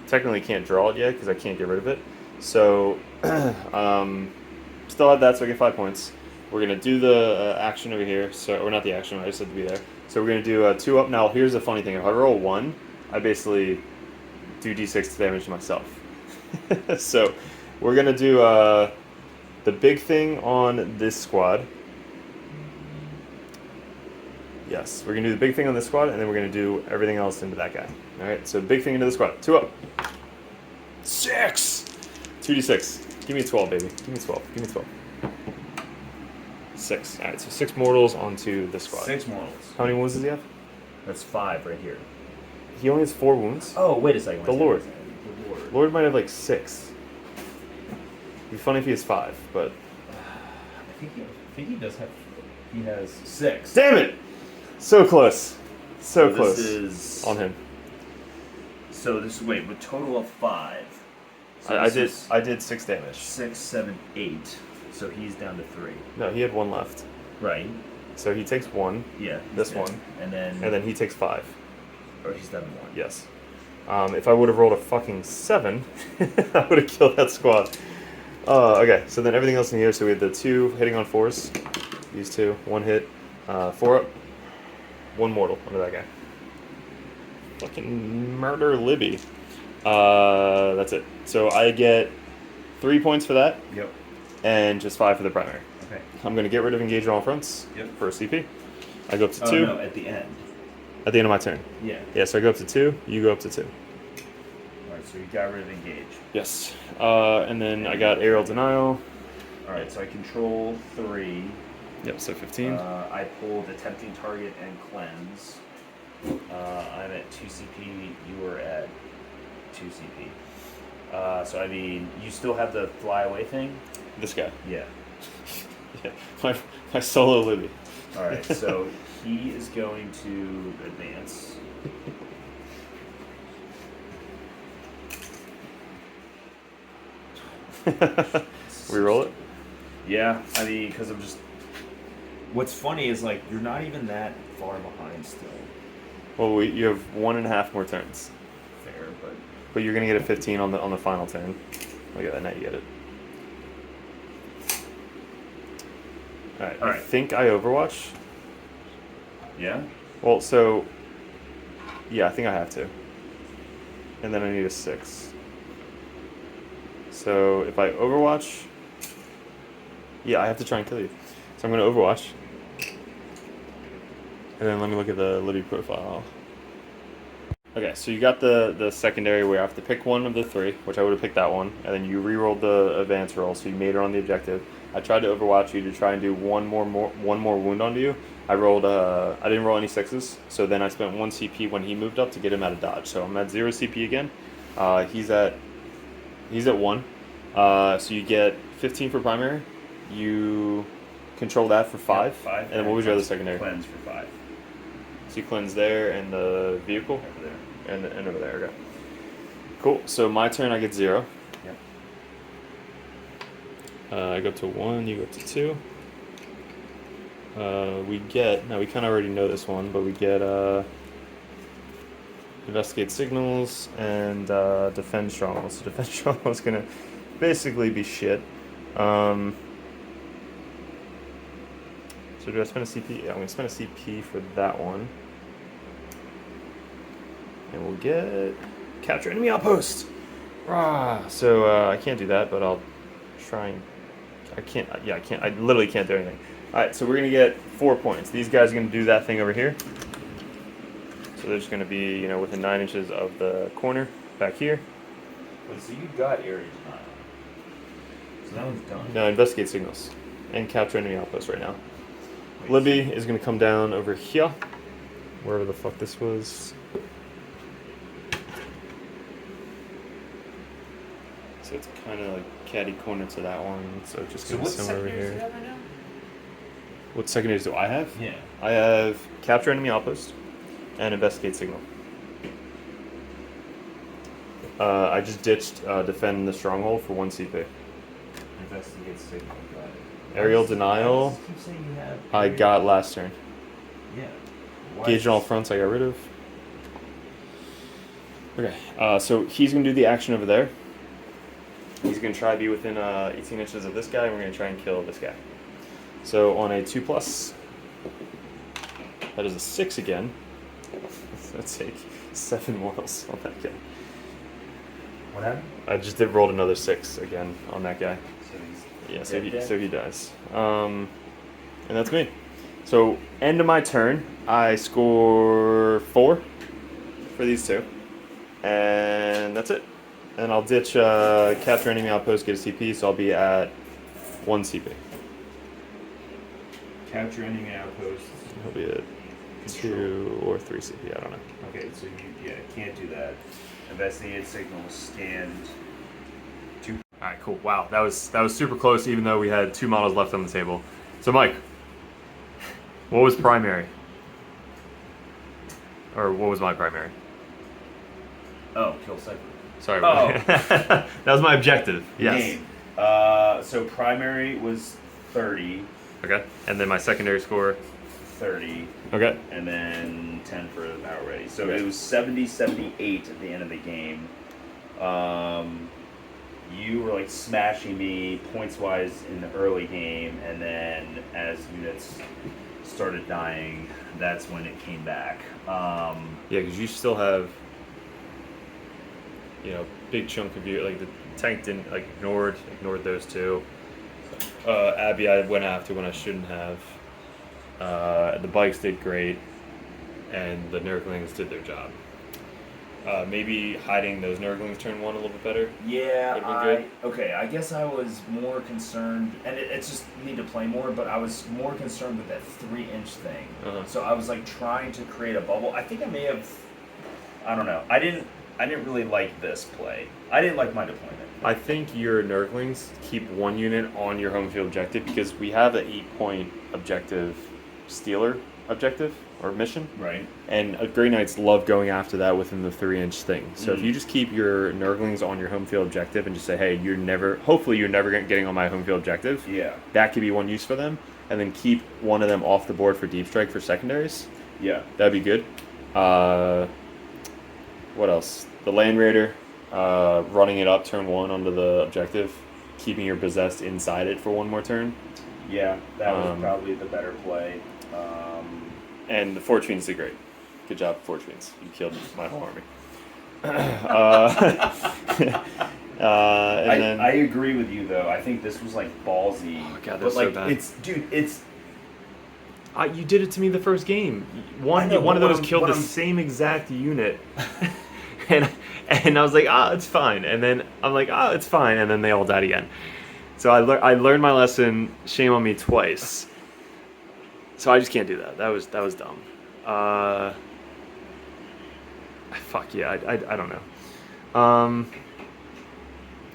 technically can't draw it yet because I can't get rid of it. So still have that, so I get 5 points. We're gonna do the action over here. So, or not the action. I just had to be there. So we're gonna do 2 up. Now here's the funny thing: if I roll 1, I basically do d6 damage to myself. So we're gonna do the big thing on this squad. Yes, we're gonna do the big thing on this squad, and then we're gonna do everything else into that guy. All right. So big thing into the squad. 2 up. 6. 2d6. Give me a 12, baby. Give me 12. Give me 12. 6. All right. So 6 mortals onto the squad. 6 mortals. How many wounds does he have? That's 5 right here. He only has 4 wounds. Oh, wait a second. The Lord. The Lord. Lord might have like 6. It'd be funny if he has 5, but I think he does have. He has 6. damn it! So close. So close. This is on him. So this wait, with total of 5. So I this did is 6 damage. 6, 7, 8. So he's down to 3. No, he had 1 left. Right. So he takes 1, Yeah. This he's dead. one. And then and then he takes 5. Or he's done 1. Yes. If I would have rolled a fucking 7, I would have killed that squad. Okay, so then everything else in here. So we had the 2 hitting on 4s. These 2, 1 hit, 4 up, 1 mortal under that guy. Fucking murder Libby. That's it. So I get 3 points for that. Yep. And just 5 for the primary. Okay. I'm going to get rid of engage on all fronts. Yep. For a CP. I go up to Oh, 2. no, at the end. At the end of my turn. Yeah. Yeah, so I go up to 2. You go up to 2. Alright, so you got rid of engage. Yes. And then I got aerial denial. Alright, so I control 3. Yep, so 15. I pulled the tempting target and cleanse. I'm at 2 CP. You were at 2 CP. So I mean, you still have the fly away thing. This guy. Yeah. Yeah. My solo Libby. All right. So he is going to advance. Reroll it. Yeah. I mean, because I'm just. What's funny is like you're not even that far behind still. Well, you have 1.5 more turns. Fair, But you're gonna get a 15 on the final turn. Look at that, now you get it. Alright, I think I Overwatch. yeah. Well, so yeah, I think I have to. And then I need a 6. So if I Overwatch, yeah, I have to try and kill you. So I'm gonna Overwatch. And then let me look at the Libby profile. Okay, so you got the secondary where I have to pick one of the 3, which I would have picked that one, and then you re-rolled the advance roll, so you made it on the objective. I tried to Overwatch you to try and do one more wound onto you. I rolled I didn't roll any 6s, so then I spent 1 CP when he moved up to get him out of dodge. So I'm at 0 CP again. He's at 1. So you get 15 for primary. You control that for 5. 5. And then what was your other secondary? Cleanse for 5. So you cleanse there and the vehicle? Over there. And over there, okay. Cool, so my turn I get 0. Yep. I go up to 1, you go up to 2. We kind of already know this one, but we get investigate signals and defend strongholds. So defend strongholds is gonna basically be shit. So do I spend a CP? Yeah, I'm gonna spend a CP for that one. And we'll get capture enemy outpost. Rah! So I can't do that, but I'll try and. I can't. Yeah, I can't. I literally can't do anything. All right, so we're gonna get 4 points. These guys are gonna do that thing over here. So they're just gonna be, within 9 inches of the corner back here. Wait, so you got area denial. So that one's done. Now investigate signals and capture enemy outpost right now. Wait, Libby is gonna come down over here, wherever the fuck this was. So it's kind of like catty corner to that one. So just So gonna what swim over secondaries do you here. have right now? What secondaries do I have? Yeah. I have capture enemy outpost and investigate signal. I just ditched defend the stronghold for 1 CP. Investigate signal. Got it. Aerial denial. Why does it keep saying you have I area- got last turn. Yeah. Why Gauge is- on all fronts I got rid of. Okay, so he's going to do the action over there. He's going to try to be within 18 inches of this guy, and we're going to try and kill this guy. So on a 2+, that is a 6 again. Let's take 7 mortals on that guy. What happened? I just rolled another 6 again on that guy. So he's Yeah, so dead. he dies. And that's me. So end of my turn, I score 4 for these 2, and that's it. And I'll ditch capture enemy outpost, get a CP, so I'll be at 1 CP. Capture enemy outposts. He'll be at 2 or 3 CP, I don't know. Okay, so you can't do that. Investigate signals, scanned. 2. All right, cool. Wow, that was super close, even though we had 2 models left on the table. So Mike, what was primary? Or what was my primary? Oh, kill Cypher. Sorry. Oh. That was my objective. Yes. Game. So primary was 30. Okay. And then my secondary score. 30. Okay. And then 10 for the Battle Ready. So Okay. it was 70-78 at the end of the game. You were like smashing me points-wise in the early game, and then as units started dying, that's when it came back. Yeah, because you still have, big chunk of you. Like the tank didn't ignored those two. Abby, I went after when I shouldn't have. The bikes did great, and the Nurglings did their job. Maybe hiding those Nurglings turn one a little bit better. Yeah, Would've been good. okay. I guess I was more concerned, and it's just need to play more. But I was more concerned with that 3-inch thing. Uh-huh. So I was like trying to create a bubble. I think I may have. I don't know. I didn't really like this play. I didn't like my deployment. I think your Nurglings keep one unit on your home field objective because we have an 8-point objective, Stealer objective or mission. Right. And Grey Knights love going after that within the 3-inch thing. So if you just keep your Nurglings on your home field objective and just say, hey, hopefully you're never getting on my home field objective. Yeah. That could be one use for them. And then keep one of them off the board for deep strike for secondaries. Yeah. That'd be good. What else? The Land Raider, running it up turn 1 onto the objective, keeping your possessed inside it for one more turn. Yeah, that was probably the better play. And the Forge Fiends did great. Good job, Forge Fiends. You killed my whole army. I agree with you though. I think this was like ballsy. Oh god, but that's like so bad. it's. You did it to me the first game. One of those killed the same exact unit, and I was like, it's fine. And then I'm like, it's fine. And then they all died again. So I learned my lesson. Shame on me twice. So I just can't do that. That was dumb. Fuck yeah, I don't know.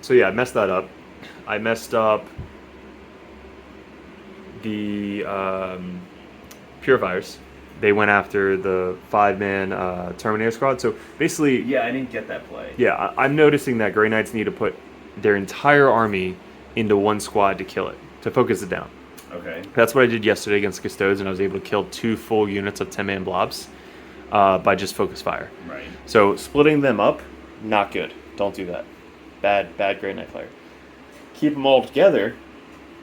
So yeah, I messed that up. I messed up the Purifiers. They went after the 5-man Terminator squad. So basically, Yeah, I didn't get that play. yeah, I'm noticing that Grey Knights need to put their entire army into one squad to kill it, to focus it down. Okay. That's what I did yesterday against Custodes, and I was able to kill 2 full units of 10-man blobs by just focus fire. Right. So splitting them up, not good. Don't do that. Bad Grey Knight player. Keep them all together,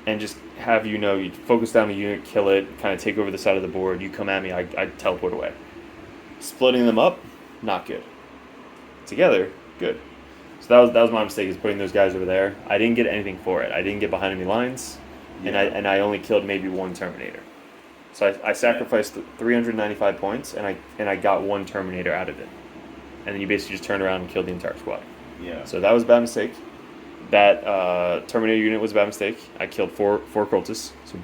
and just have you focus down a unit, kill it, kind of take over the side of the board. You come at me, I teleport away. Splitting them up, not good. Together, good. So that was my mistake, is putting those guys over there. I didn't get anything for it. I didn't get behind enemy lines. Yeah. And I only killed maybe 1 Terminator. So I sacrificed 395 points, and I got 1 Terminator out of it. And then you basically just turn around and kill the entire squad. Yeah. So that was a bad mistake. That Terminator unit was a bad mistake. I killed 4 Cultists. So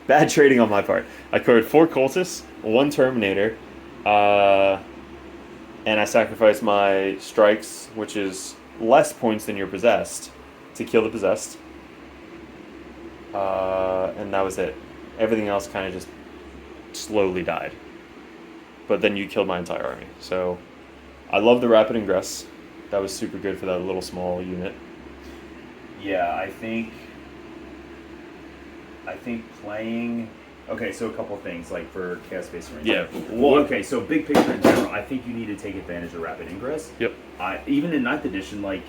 bad trading on my part. I killed 4 Cultists, 1 Terminator, and I sacrificed my strikes, which is less points than your possessed, to kill the possessed. And that was it. Everything else kind of just slowly died. But then you killed my entire army. So I love the rapid ingress. That was super good for that little small unit. Yeah, I think playing. Okay, so a couple things like for Chaos Space Marines. Yeah. Well, okay, so big picture in general, I think you need to take advantage of rapid ingress. Yep. Even in 9th edition, like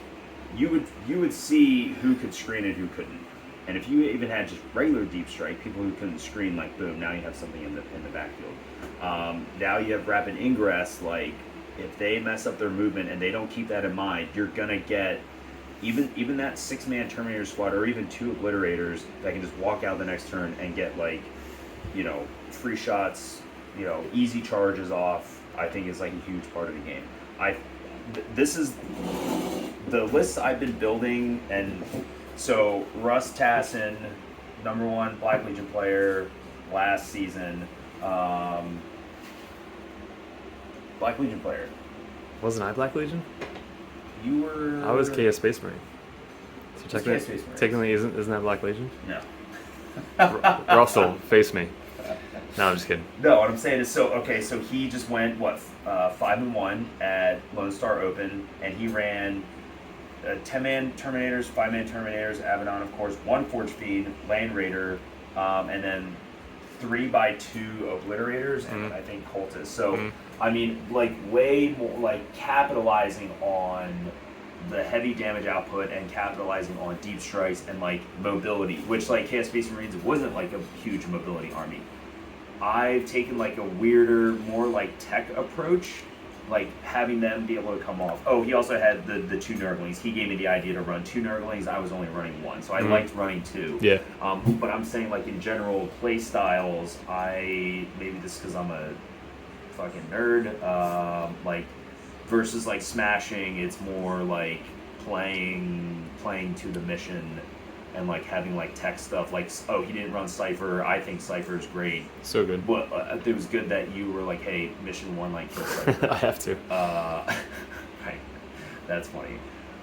you would see who could screen and who couldn't. And if you even had just regular deep strike, people who couldn't screen, like boom, now you have something in the backfield. Now you have rapid ingress. Like if they mess up their movement and they don't keep that in mind, you're gonna get even that 6-man Terminator squad or even 2 obliterators that can just walk out the next turn and get like, free shots, easy charges off. I think is like a huge part of the game. This is the list I've been building, and so Russ Tassin, #1 Black Legion player last season. Black Legion player. Wasn't I Black Legion? You were. I was KS Space Marine. So Chaos Space Marine. technically isn't that Black Legion? No. Russell, face me. No, I'm just kidding. No, what I'm saying is, so he just went 5-1 at Lone Star Open, and he ran 10-man Terminators, 5-man Terminators, Abaddon, of course, 1 Forge Fiend, Land Raider, and then 3x2 obliterators and I think cultists. So I mean, like way more like capitalizing on the heavy damage output and capitalizing on deep strikes and like mobility, which like Chaos Space Marines wasn't like a huge mobility army. I've taken like a weirder, more like tech approach, like having them be able to come off. Oh, he also had the 2 Nurglings. He gave me the idea to run 2 Nurglings. I was only running 1, so I liked running 2. Yeah. But I'm saying like in general play styles, maybe this because I'm a fucking nerd, like versus like smashing, it's more like playing to the mission and like having like tech stuff like, oh, he didn't run Cypher, I think Cypher is great. So good. But it was good that you were like, hey, mission 1, like kill Cypher. I have to. Right. That's funny.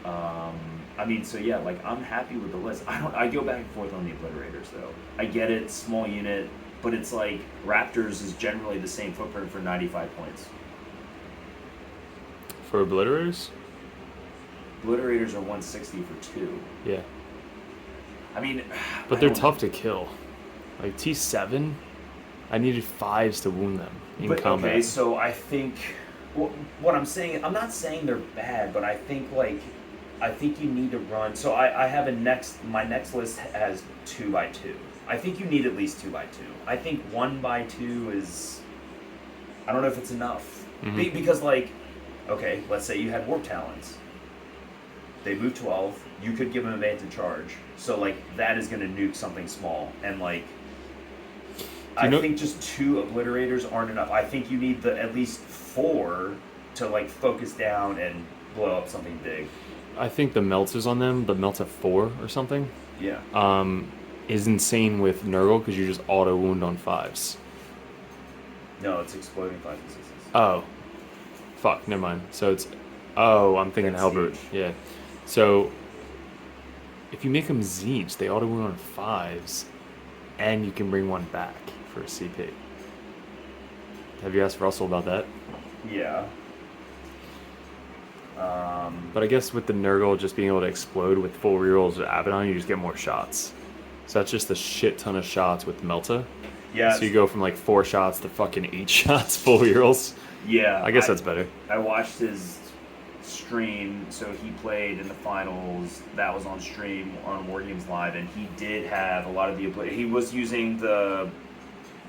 I mean, so yeah, like I'm happy with the list. I go back and forth on the obliterators though. I get it, small unit, but it's like Raptors is generally the same footprint for 95 points. For obliterators? Obliterators are 160 for 2. Yeah. I mean, But they're tough to kill. Like T7, I needed 5s to wound them in combat. Okay, so I think what I'm saying, I'm not saying they're bad, but I think you need to run. So I have my next list has 2x2. I think you need at least 2x2. I think 1x2 is, I don't know if it's enough. Because like, okay, let's say you had Warp Talons. They move 12. You could give them advantage charge. So like that is going to nuke something small. And like, I think just 2 obliterators aren't enough. I think you need at least 4 to like focus down and blow up something big. I think the melters on them, the melt of 4 or something. Yeah. Is insane with Nurgle because you just auto wound on 5s. No, it's exploding 5s and 6s. Oh, fuck, never mind. So it's, I'm thinking Halberd. Yeah. So if you make them Zeech, they auto wound on 5s, and you can bring 1 back for a CP. Have you asked Russell about that? Yeah. But I guess with the Nurgle just being able to explode with full rerolls with Abaddon, you just get more shots. So that's just a shit ton of shots with Melta. Yeah. So you go from like 4 shots to fucking 8 shots full rerolls. Yeah. I guess that's better. I watched his stream, so he played in the finals. That was on stream on Wargames Live, and he did have a lot of the ability. He was using the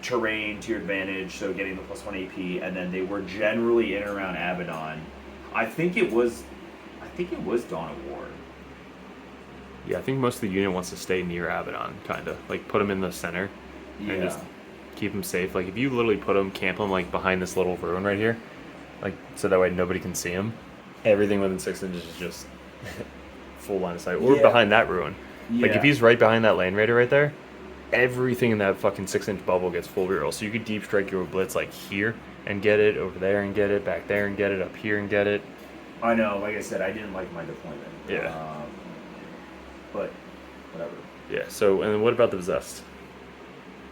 terrain to your advantage, so getting the +1 AP, and then they were generally in and around Abaddon. I think it was Dawn of War. Yeah, I think most of the unit wants to stay near Abaddon, kind of. Like, put them in the center and just keep them safe. Like, if you literally camp them, like, behind this little ruin right here, like, so that way nobody can see them, everything within 6 inches is just full line of sight. Or behind that ruin. Yeah. Like, if he's right behind that Land Raider right there, everything in that fucking 6-inch bubble gets full reroll. So you could deep strike your blitz, like, here and get it, over there and get it, back there and get it, up here and get it. I know, like I said, I didn't like my deployment. Yeah. But whatever. Yeah, so, and then what about the Possessed?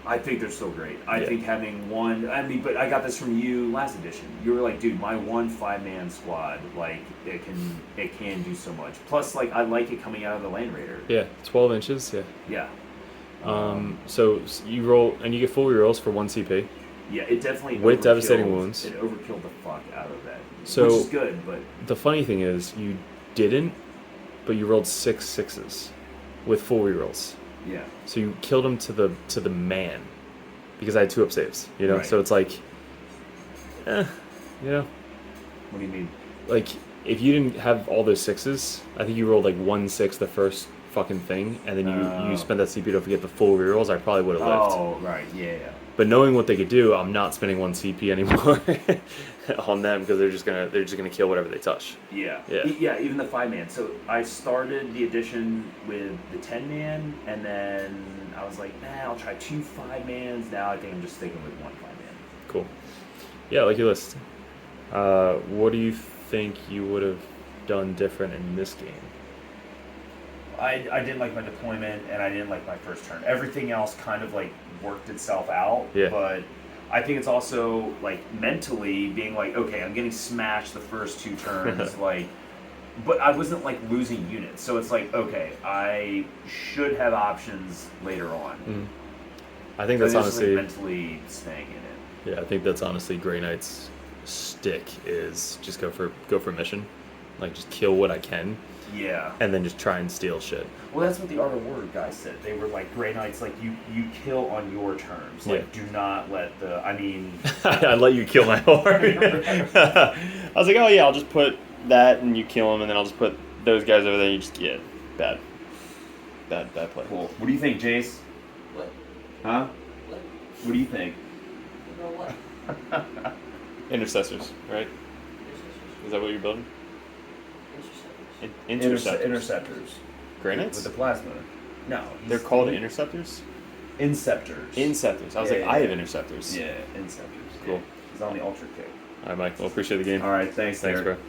I think they're still great. I think having one, but I got this from you last edition. You were like, dude, my 1 5-man squad, like, it can do so much. Plus, like, I like it coming out of the Land Raider. Yeah, 12 inches, yeah. Yeah. So you roll, and you get full rerolls for 1 CP. Yeah, it definitely with devastating wounds. It overkilled the fuck out of that. So which is good, but the funny thing is you didn't, but you rolled 6 6s with full rerolls. Yeah. So you killed him to the man because I had 2 up saves. You know, Right. so it's like, you know. What do you mean? Like if you didn't have all those 6s, I think you rolled like 1 6 the first fucking thing, and then you spent that CP to forget the full rerolls. I probably would have lived. Oh, right, yeah. But knowing what they could do, I'm not spending 1 CP anymore on them because they're just gonna kill whatever they touch. Yeah. Yeah. Yeah, even the 5-man. So I started the edition with the 10-man, and then I was like, nah, I'll try 2 5-mans. Now I think I'm just sticking with 1 5-man. Cool. Yeah, I like your list. What do you think you would have done different in this game? I didn't like my deployment, and I didn't like my first turn. Everything else kind of like worked itself out. Yeah. But I think it's also like mentally being like, okay, I'm getting smashed the first 2 turns, like, but I wasn't like losing units. So it's like, okay, I should have options later on. I think They're that's just, like, honestly mentally staying in it. I think that's honestly Grey Knight's stick is just go for mission, like just kill what I can, Yeah. and then just try and steal shit. Well, that's what the Art of War guys said. They were like, Grey Knights, like, you kill on your terms. Like, do not let the, I mean... I'd let you kill my horde. I was like, oh yeah, I'll just put that and you kill them, and then I'll just put those guys over there and you just, yeah, bad play. Cool. What do you think, Jace? What? Huh? What? What do you think? About what? Intercessors, right? Intercessors? Is that what you're building? Intercessors? Interceptors. Grey Knights? With the plasma. No. They're called interceptors? Inceptors. Inceptors. I was like, I have interceptors. Yeah, Inceptors. Cool. Yeah. He's on the Ultra kick. All right, Mike. Well, appreciate the game. All right, thanks, Thanks, Derek. bro.